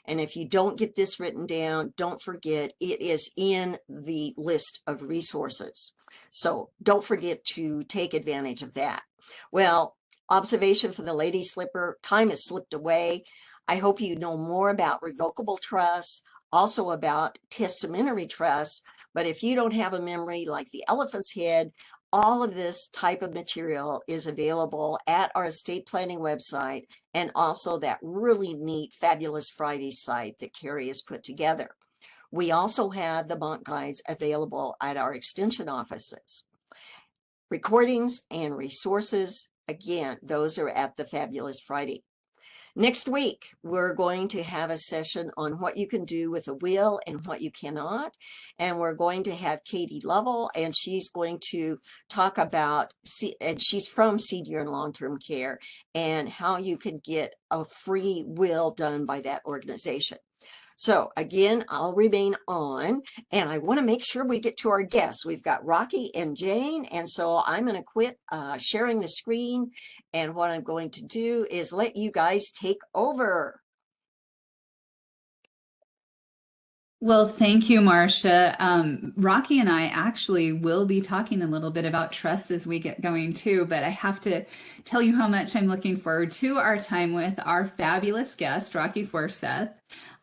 And if you don't get this written down, don't forget it is in the list of resources. So don't forget to take advantage of that. Well, observation for the lady slipper, time has slipped away. I hope you know more about revocable trusts, also about testamentary trusts. But if you don't have a memory like the elephant's head, all of this type of material is available at our estate planning website and also that really neat Fabulous Friday site that Carrie has put together. We also have the Mont Guides available at our extension offices. Recordings and resources, again, those are at the Fabulous Friday. Next week, we're going to have a session on what you can do with a will and what you cannot. And we're going to have Katie Lovell, and she's going to talk about, and she's from Senior and Long-Term Care, and how you can get a free will done by that organization. So again, I'll remain on, and I want to make sure we get to our guests. We've got Rocky and Jane, and so I'm going to quit sharing the screen, and what I'm going to do is let you guys take over. Well, thank you, Marsha. Rocky and I actually will be talking a little bit about trust as we get going too, but I have to tell you how much I'm looking forward to our time with our fabulous guest, Rocky Forseth.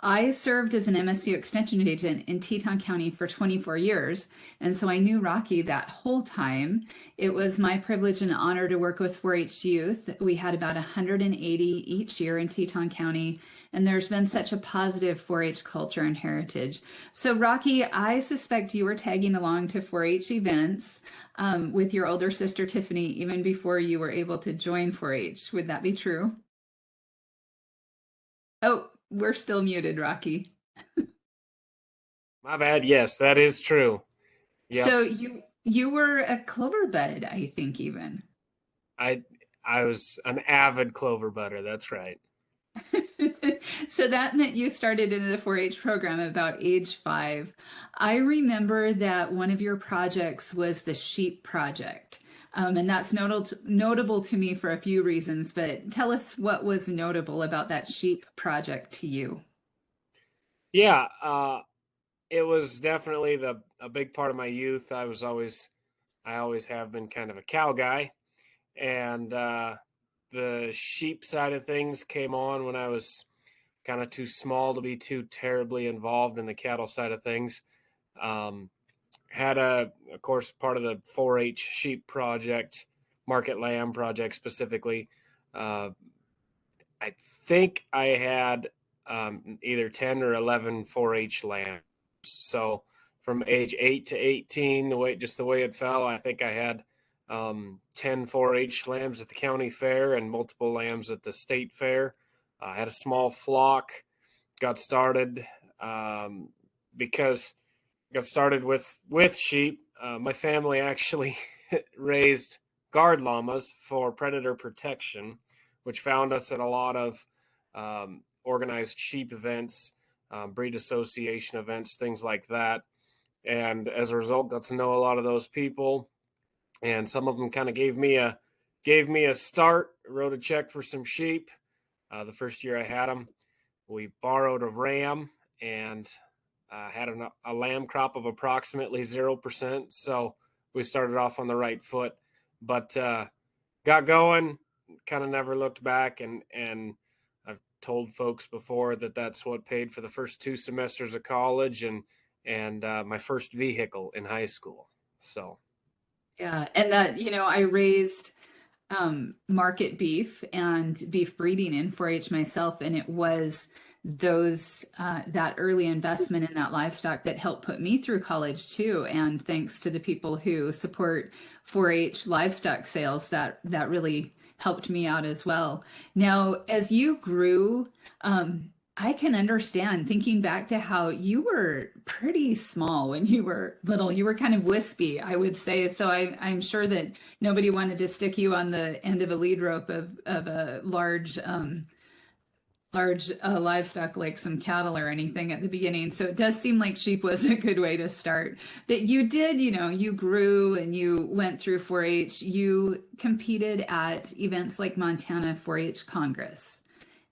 I served as an MSU Extension agent in Teton County for 24 years, and so I knew Rocky that whole time. It was my privilege and honor to work with 4-H youth. We had about 180 each year in Teton County, and there's been such a positive 4-H culture and heritage. So Rocky, I suspect you were tagging along to 4-H events with your older sister Tiffany even before you were able to join 4-H. Would that be true? Oh, we're still muted, Rocky. My bad. Yes, that is true. Yep. So you were a clover bud, I think even. I was an avid clover butter. That's right. So that meant you started in the 4-H program about age 5. I remember that one of your projects was the sheep project. And that's notable to me for a few reasons, but tell us what was notable about that sheep project to you. Yeah, it was definitely a big part of my youth. I always have been kind of a cow guy, and the sheep side of things came on when I was kind of too small to be too terribly involved in the cattle side of things. Had of course, part of the 4-H sheep project, market lamb project specifically. I think I had either 10 or 11 4-H lambs. So from age 8 to 18, the way it fell, I think I had 10 4-H lambs at the county fair and multiple lambs at the state fair. I had a small flock. Got started because I got started with sheep. My family actually raised guard llamas for predator protection, which found us at a lot of organized sheep events, breed association events, things like that. And as a result, got to know a lot of those people, and some of them kind of gave me a start. Wrote a check for some sheep. The first year I had them, we borrowed a ram and had a lamb crop of approximately 0%. So we started off on the right foot, but got going, kind of never looked back. And I've told folks before that that's what paid for the first 2 semesters of college and my first vehicle in high school. So. Yeah. And that, I raised market beef and beef breeding in 4-H myself. And it was that early investment in that livestock that helped put me through college too. And thanks to the people who support 4-H livestock sales, that really helped me out as well. Now, as you grew, I can understand, thinking back to how you were pretty small when you were little. You were kind of wispy, I would say. So I'm sure that nobody wanted to stick you on the end of a lead rope of a large livestock like some cattle or anything at the beginning. So it does seem like sheep was a good way to start. But you did, you grew and you went through 4-H. You competed at events like Montana 4-H Congress.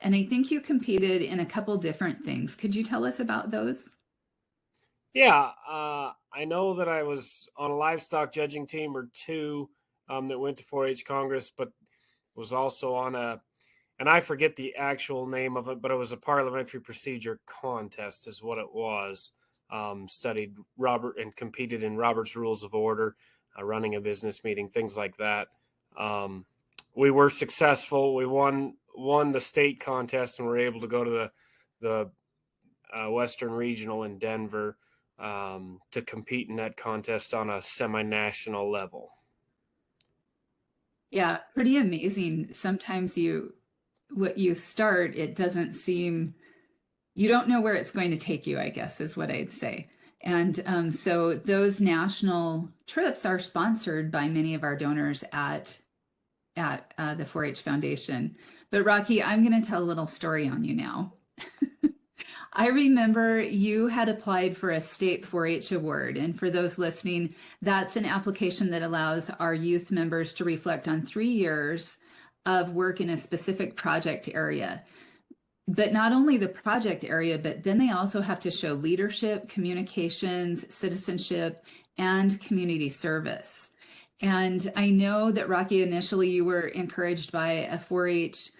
And I think you competed in a couple different things. Could you tell us about those? Yeah, I know that I was on a livestock judging team or 2 that went to 4-H Congress, but was also on and I forget the actual name of it, but it was a parliamentary procedure contest is what it was. Studied Robert and competed in Robert's Rules of Order, running a business meeting, things like that. We were successful. We won the state contest and were able to go to the Western Regional in Denver to compete in that contest on a semi-national level. Yeah, pretty amazing. Sometimes what you start, it doesn't seem, you don't know where it's going to take you, I guess is what I'd say. And so those national trips are sponsored by many of our donors at the 4-H Foundation. But Rocky, I'm going to tell a little story on you now. I remember you had applied for a state 4-H award. And for those listening, that's an application that allows our youth members to reflect on 3 years of work in a specific project area. But not only the project area, but then they also have to show leadership, communications, citizenship, and community service. And I know that Rocky, initially you were encouraged by a 4-H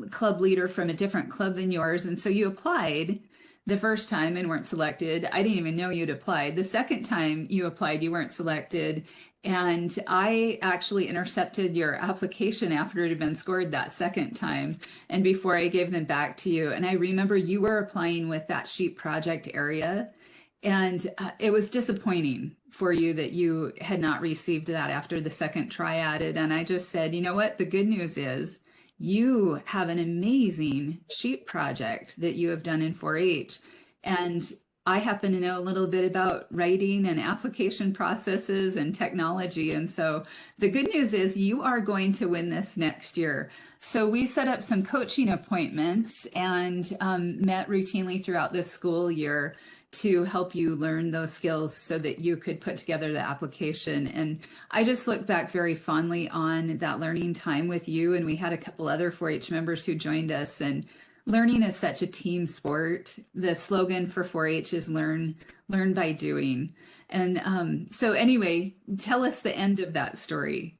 club leader from a different club than yours. And so you applied the first time and weren't selected. I didn't even know you'd applied. The second time you applied, you weren't selected. And I actually intercepted your application after it had been scored that second time and before I gave them back to you. And I remember you were applying with that sheep project area. And it was disappointing for you that you had not received that after the second try at it. And I just said, you know what? The good news is you have an amazing sheep project that you have done in 4-H. And I happen to know a little bit about writing and application processes and technology. And so the good news is you are going to win this next year. So we set up some coaching appointments and met routinely throughout this school year to help you learn those skills so that you could put together the application. And I just look back very fondly on that learning time with you. And we had a couple other 4-H members who joined us, and learning is such a team sport. The slogan for 4-H is learn by doing. And so anyway, tell us the end of that story.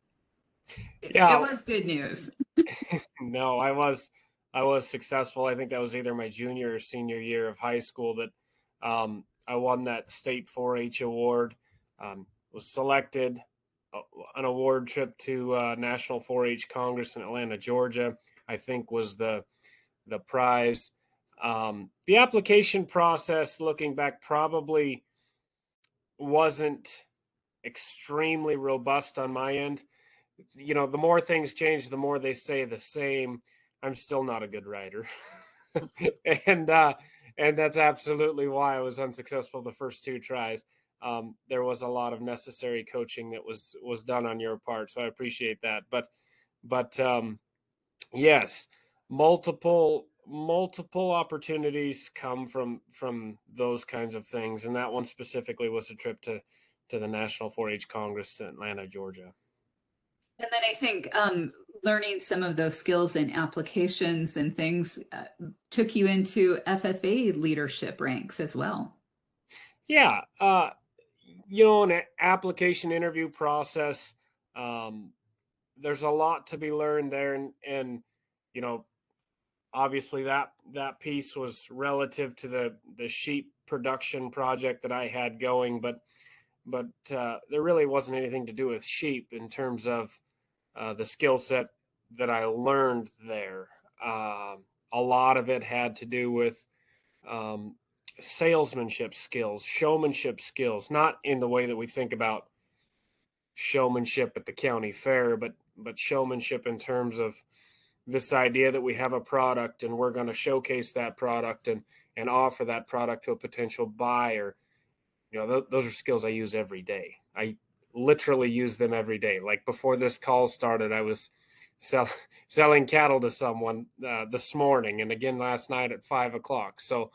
Yeah. It was good news. No, I was successful. I think that was either my junior or senior year of high school that I won that state 4-H award, was selected an award trip to National 4-H Congress in Atlanta, Georgia, I think was the prize. The application process, looking back, probably wasn't extremely robust on my end. You know, the more things change, the more they say the same. I'm still not a good writer. and that's absolutely why I was unsuccessful the first 2 tries. There was a lot of necessary coaching that was done on your part, so I appreciate that. But yes, multiple opportunities come from those kinds of things, and that one specifically was a trip to the National 4-H Congress in Atlanta, Georgia. And then I think learning some of those skills and applications and things took you into FFA leadership ranks as well. Yeah, you know, an application interview process. There's a lot to be learned there, and you know, obviously that piece was relative to the sheep production project that I had going, but there really wasn't anything to do with sheep in terms of the skill set that I learned there. A lot of it had to do with salesmanship skills, showmanship skills, not in the way that we think about showmanship at the county fair, but showmanship in terms of this idea that we have a product and we're going to showcase that product and offer that product to a potential buyer. You know, those are skills I use every day. I literally use them every day. Like before this call started, I was selling cattle to someone this morning, and again last night at 5:00. So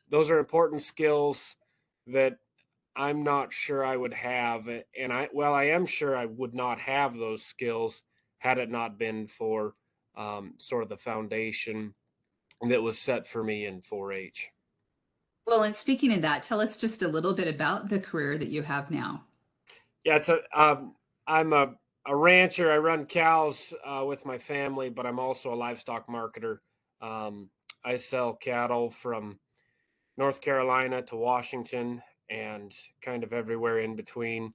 those are important skills that I'm not sure I would have, and I am sure I would not have those skills had it not been for sort of the foundation that was set for me in 4-H. Well, and speaking of that, tell us just a little bit about the career that you have now. Yeah, I'm a rancher. I run cows with my family, but I'm also a livestock marketer. I sell cattle from North Carolina to Washington and kind of everywhere in between.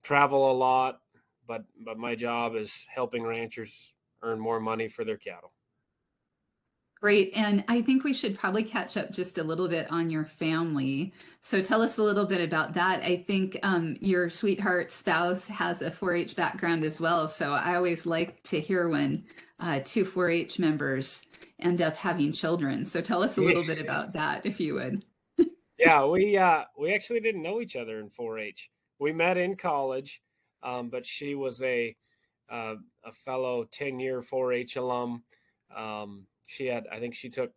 Travel a lot, but my job is helping ranchers earn more money for their cattle. Great. And I think we should probably catch up just a little bit on your family. So tell us a little bit about that. I think your sweetheart spouse has a 4-H background as well. So I always like to hear when 2 4-H members end up having children. So tell us a little bit about that, if you would. Yeah, we actually didn't know each other in 4-H. We met in college, but she was a fellow 10-year 4-H alum. I think she took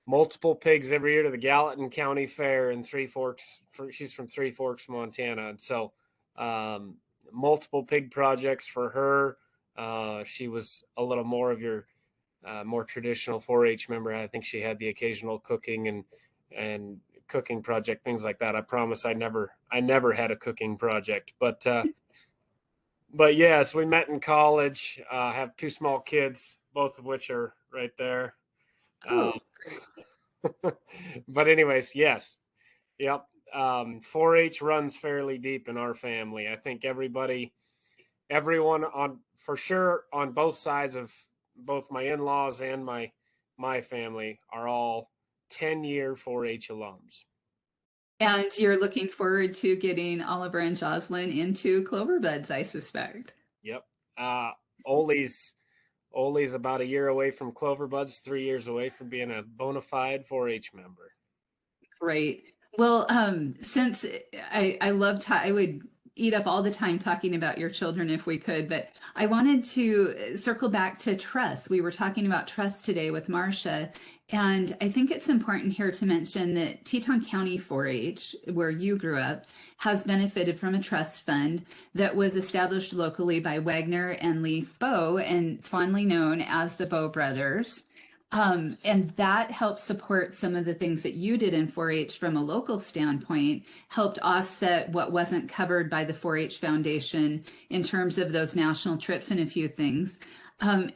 multiple pigs every year to the Gallatin County Fair in Three Forks. She's from Three Forks, Montana. And so multiple pig projects for her. She was a little more of your more traditional 4-H member. I think she had the occasional cooking and cooking project, things like that. I promise I never had a cooking project, but yes, we met in college. Have 2 small kids, both of which are right there. Oh, But anyways, yes. Yep. 4-H runs fairly deep in our family. I think everyone for sure on both sides of both my in-laws and my family are all 10-year 4-H alums. and you're looking forward to getting Oliver and Jocelyn into Clover Buds, I suspect. Yep. Ollie's about a year away from Clover Buds, 3 years away from being a bona fide 4-H member. Great. Well, since I love I would eat up all the time talking about your children if we could, but I wanted to circle back to trust. We were talking about trust today with Marsha, and I think it's important here to mention that Teton County 4-H, where you grew up, has benefited from a trust fund that was established locally by Wagner and Leaf Bow, and fondly known as the Bow Brothers. And that helped support some of the things that you did in 4-H from a local standpoint, helped offset what wasn't covered by the 4-H Foundation in terms of those national trips and a few things.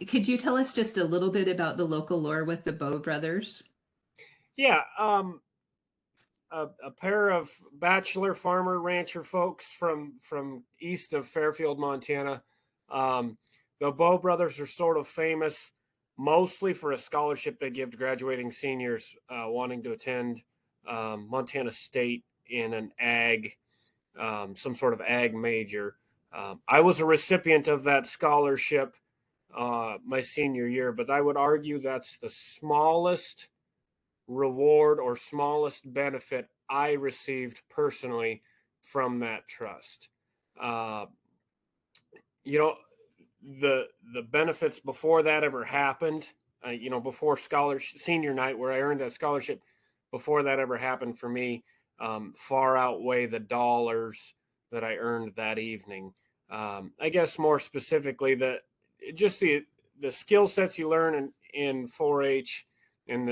Could you tell us just a little bit about the local lore with the Bow Brothers? Yeah, a pair of bachelor farmer rancher folks from east of Fairfield, Montana. The Bow Brothers are sort of famous mostly for a scholarship they give to graduating seniors wanting to attend Montana State in an ag, some sort of ag major. I was a recipient of that scholarship my senior year, but I would argue that's the smallest reward or smallest benefit I received personally from that trust. Uh, you know, the benefits before that ever happened, before senior night where I earned that scholarship, before that ever happened for me, far outweigh the dollars that I earned that evening. I guess more specifically, the skill sets you learn in 4-H and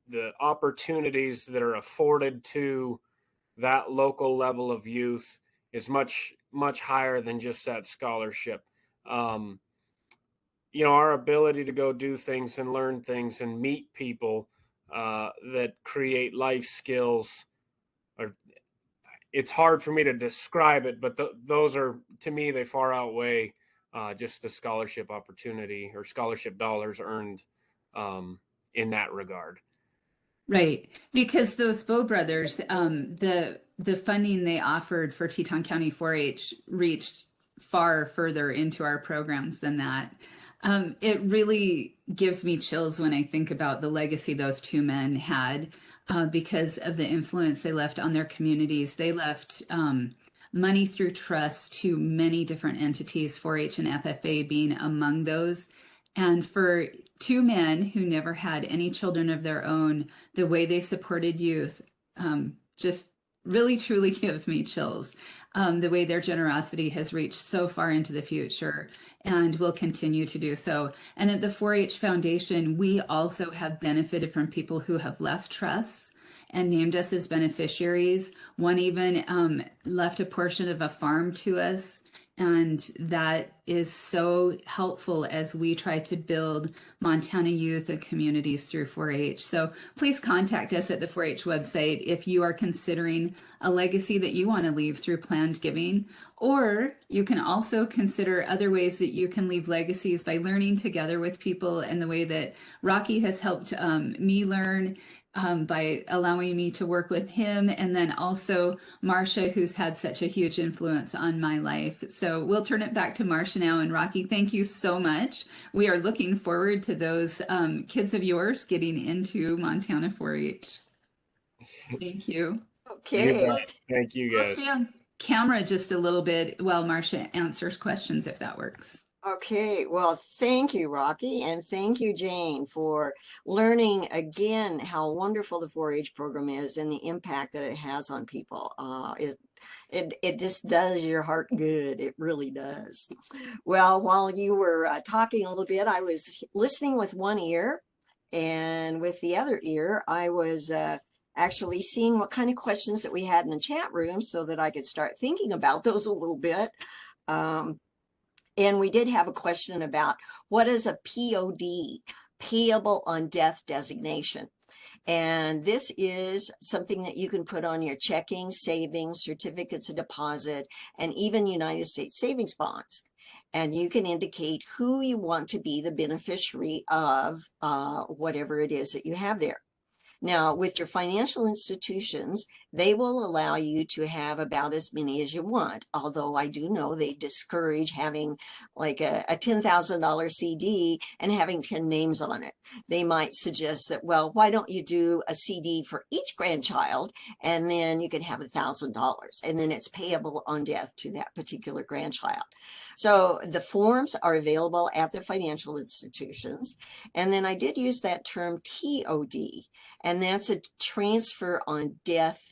the opportunities that are afforded to that local level of youth is much higher than just that scholarship. Um, our ability to go do things and learn things and meet people that create life skills are, it's hard for me to describe it, but those are, to me, they far outweigh just the scholarship opportunity or scholarship dollars earned in that regard. Right, because those Bow brothers, the funding they offered for Teton County 4-H reached far further into our programs than that. It really gives me chills when I think about the legacy those two men had because of the influence they left on their communities. They left money through trust to many different entities, 4-H and FFA being among those. And for two men who never had any children of their own, the way they supported youth just really, truly gives me chills. The way their generosity has reached so far into the future and will continue to do so. And at the 4-H Foundation, we also have benefited from people who have left trusts and named us as beneficiaries. One even left a portion of a farm to us. And that is so helpful as we try to build Montana youth and communities through 4-H. So please contact us at the 4-H website if you are considering a legacy that you want to leave through planned giving, or you can also consider other ways that you can leave legacies by learning together with people, and the way that Rocky has helped me learn by allowing me to work with him, and then also Marsha, who's had such a huge influence on my life. So we'll turn it back to Marsha now. And Rocky, thank you so much. We are looking forward to those kids of yours getting into Montana 4-H. Thank you. Okay. Thank you, We'll guys. stay on camera just a little bit while Marsha answers questions, if that works. Okay, well, thank you, Rocky, and thank you, Jane, for learning again how wonderful the 4-H program is and the impact that it has on people. It just does your heart good. It really does. Well, while you were talking a little bit, I was listening with one ear, and with the other ear, I was actually seeing what kind of questions that we had in the chat room so that I could start thinking about those a little bit. And we did have a question about what is a POD, payable on death designation. And this is something that you can put on your checking, savings, certificates of deposit, and even United States savings bonds. And you can indicate who you want to be the beneficiary of whatever it is that you have there. Now, with your financial institutions, they will allow you to have about as many as you want, although I do know they discourage having like a $10,000 CD and having 10 names on it. They might suggest that, well, why don't you do a CD for each grandchild, and then you can have $1,000, and then it's payable on death to that particular grandchild. So the forms are available at the financial institutions. And then I did use that term TOD, and that's a transfer on death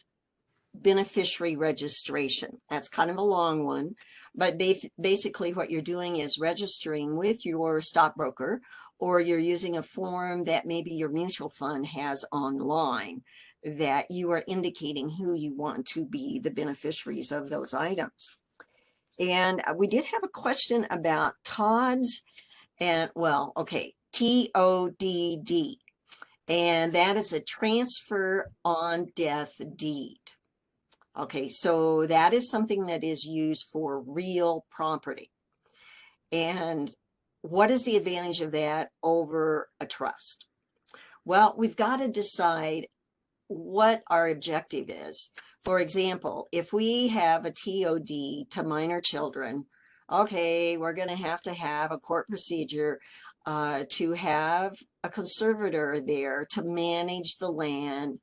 beneficiary registration. That's kind of a long one, but basically what you're doing is registering with your stockbroker, or you're using a form that maybe your mutual fund has online that you are indicating who you want to be the beneficiaries of those items. And we did have a question about TODs, and well, okay, TODD, and that is a transfer on death deed. Okay, so that is something that is used for real property. And what is the advantage of that over a trust? Well, we've got to decide what our objective is. For example, if we have a TOD to minor children, okay, we're going to have a court procedure to have a conservator there to manage the land.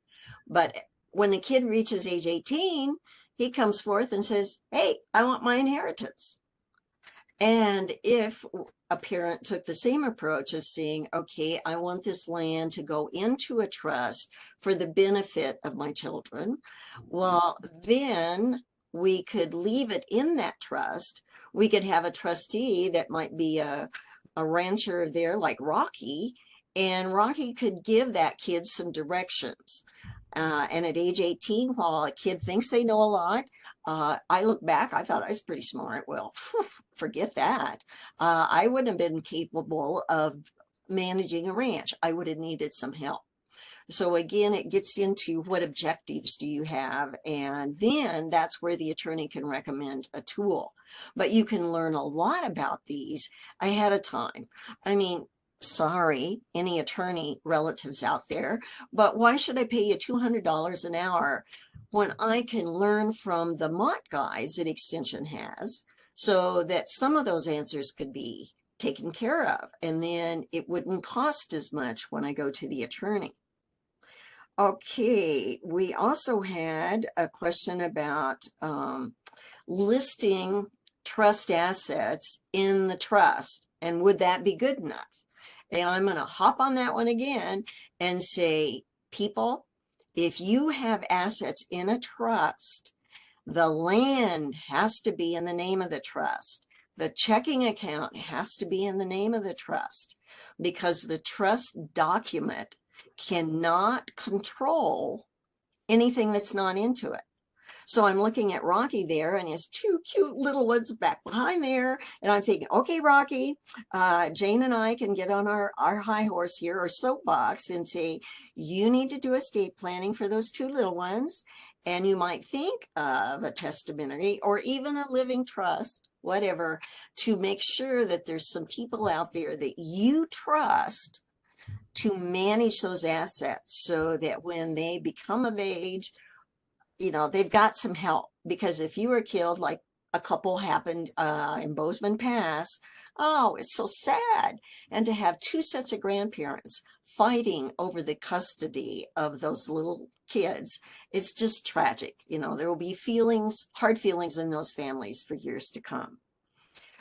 But when the kid reaches age 18, he comes forth and says, hey, I want my inheritance. And if a parent took the same approach of saying, okay, I want this land to go into a trust for the benefit of my children, well, then we could leave it in that trust. We could have a trustee that might be a rancher there like Rocky, and Rocky could give that kid some directions. And at age 18, while a kid thinks they know a lot, I look back, I thought I was pretty smart. Well, forget that. I wouldn't have been capable of managing a ranch. I would have needed some help. So again, it gets into what objectives do you have? And then that's where the attorney can recommend a tool. But you can learn a lot about these ahead of time. I mean, sorry, any attorney relatives out there, but why should I pay you $200 an hour when I can learn from the Mott guys that Extension has, so that some of those answers could be taken care of, and then it wouldn't cost as much when I go to the attorney. Okay, we also had a question about listing trust assets in the trust, and would that be good enough? And I'm going to hop on that one again and say, people, if you have assets in a trust, the land has to be in the name of the trust. The checking account has to be in the name of the trust, because the trust document cannot control anything that's not into it. So I'm looking at Rocky there and his two cute little ones back behind there. And I'm thinking, okay, Rocky, Jane and I can get on our high horse here, or soapbox, and say, you need to do estate planning for those two little ones. And you might think of a testamentary or even a living trust, whatever, to make sure that there's some people out there that you trust to manage those assets, so that when they become of age, you know, they've got some help. Because if you were killed, like a couple happened in Bozeman Pass, oh, it's so sad. And to have two sets of grandparents fighting over the custody of those little kids, it's just tragic. You know, there will be feelings, hard feelings in those families for years to come.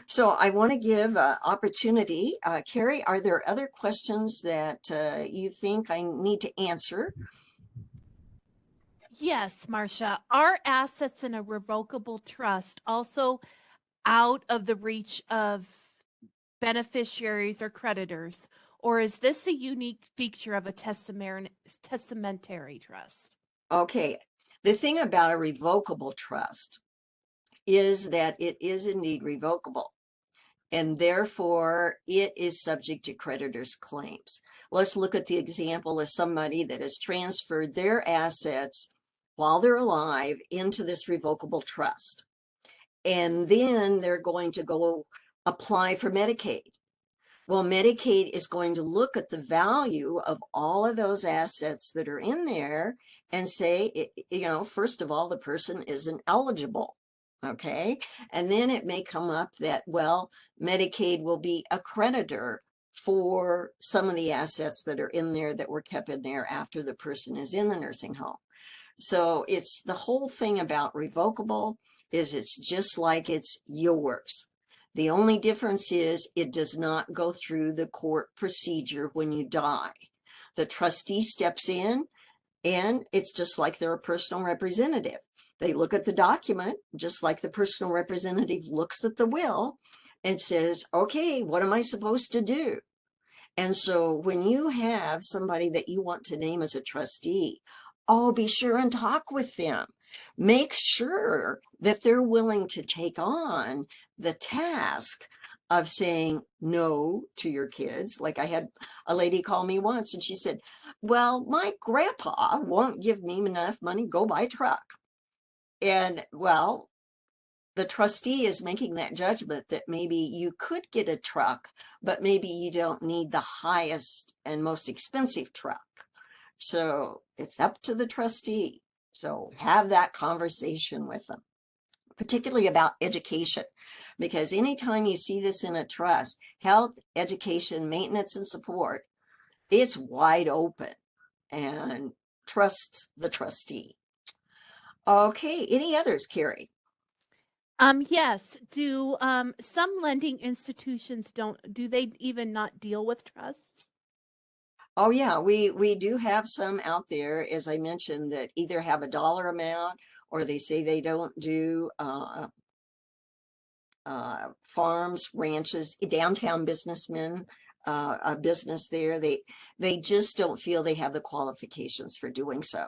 So I want to give opportunity. Carrie, are there other questions that you think I need to answer? Yes, Marsha. Are assets in a revocable trust also out of the reach of beneficiaries or creditors? Or is this a unique feature of a testamentary trust? Okay, the thing about a revocable trust is that it is indeed revocable, and therefore it is subject to creditors' claims. Let's look at the example of somebody that has transferred their assets while they're alive into this revocable trust. And then they're going to go apply for Medicaid. Well, Medicaid is going to look at the value of all of those assets that are in there and say, you know, first of all, the person isn't eligible. Okay. And then it may come up that, well, Medicaid will be a creditor for some of the assets that are in there that were kept in there after the person is in the nursing home. So it's the whole thing about revocable is it's just like it's yours. The only difference is it does not go through the court procedure when you die. The trustee steps in, and it's just like they're a personal representative. They look at the document just like the personal representative looks at the will and says, okay, what am I supposed to do? And so when you have somebody that you want to name as a trustee, oh, be sure and talk with them. Make sure that they're willing to take on the task of saying no to your kids. Like I had a lady call me once and she said, well, my grandpa won't give me enough money to go buy a truck. And well, the trustee is making that judgment that maybe you could get a truck, but maybe you don't need the highest and most expensive truck. So it's up to the trustee. So have that conversation with them, particularly about education, because anytime you see this in a trust, health, education, maintenance, and support, it's wide open, and trust the trustee. Okay, any others, Carrie? Yes. Do some lending institutions do they even not deal with trusts? Oh yeah, we do have some out there, as I mentioned, that either have a dollar amount or they say they don't do farms, ranches, downtown businessmen, a business there. They just don't feel they have the qualifications for doing so.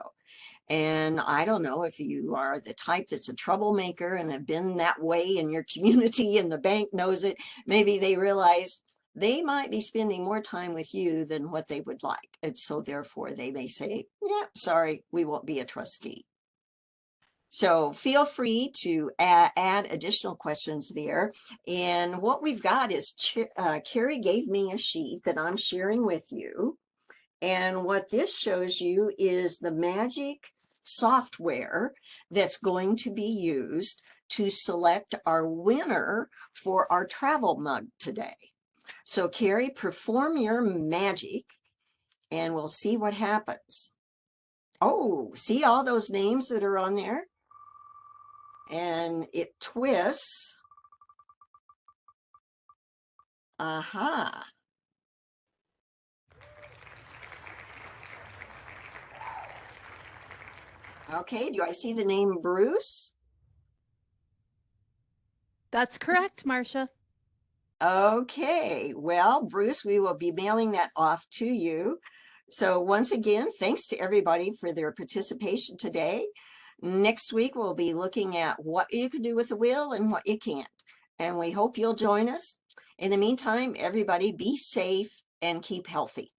And I don't know if you are the type that's a troublemaker and have been that way in your community and the bank knows it. Maybe they realize they might be spending more time with you than what they would like. And so therefore they may say, yeah, sorry, we won't be a trustee. So feel free to add additional questions there. And what we've got is Carrie gave me a sheet that I'm sharing with you. And what this shows you is the magic software that's going to be used to select our winner for our travel mug today. So Carrie, perform your magic and we'll see what happens. Oh, see all those names that are on there? And it twists. Aha. Okay, do I see the name Bruce? That's correct, Marsha. Okay, well, Bruce, we will be mailing that off to you. So once again, thanks to everybody for their participation today. Next week, we'll be looking at what you can do with the will and what you can't. And we hope you'll join us. In the meantime, everybody be safe and keep healthy.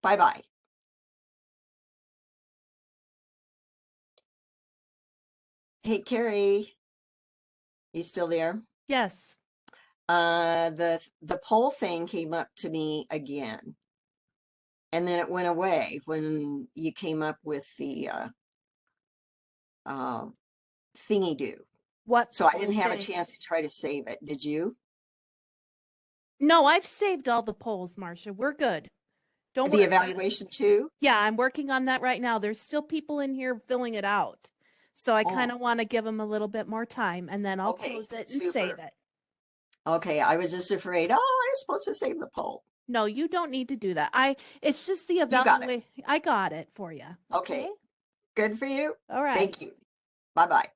Bye-bye. Hey, Carrie, you still there? Yes. The poll thing came up to me again. And then it went away when you came up with the thingy do. What? So I didn't have a thing? chance to try to save it. Did you? No, I've saved all the polls, Marsha. We're good. Don't The worry. evaluation too? Yeah, I'm working on that right now. There's still people in here filling it out. So I kind of want to give them a little bit more time and then I'll Okay, close it and super. save it. Okay, I was just afraid, oh, I was supposed to save the poll. No, you don't need to do that. It's just the You got it. evaluation. I got it for you. Okay, good for you. All right. Thank you. Bye-bye.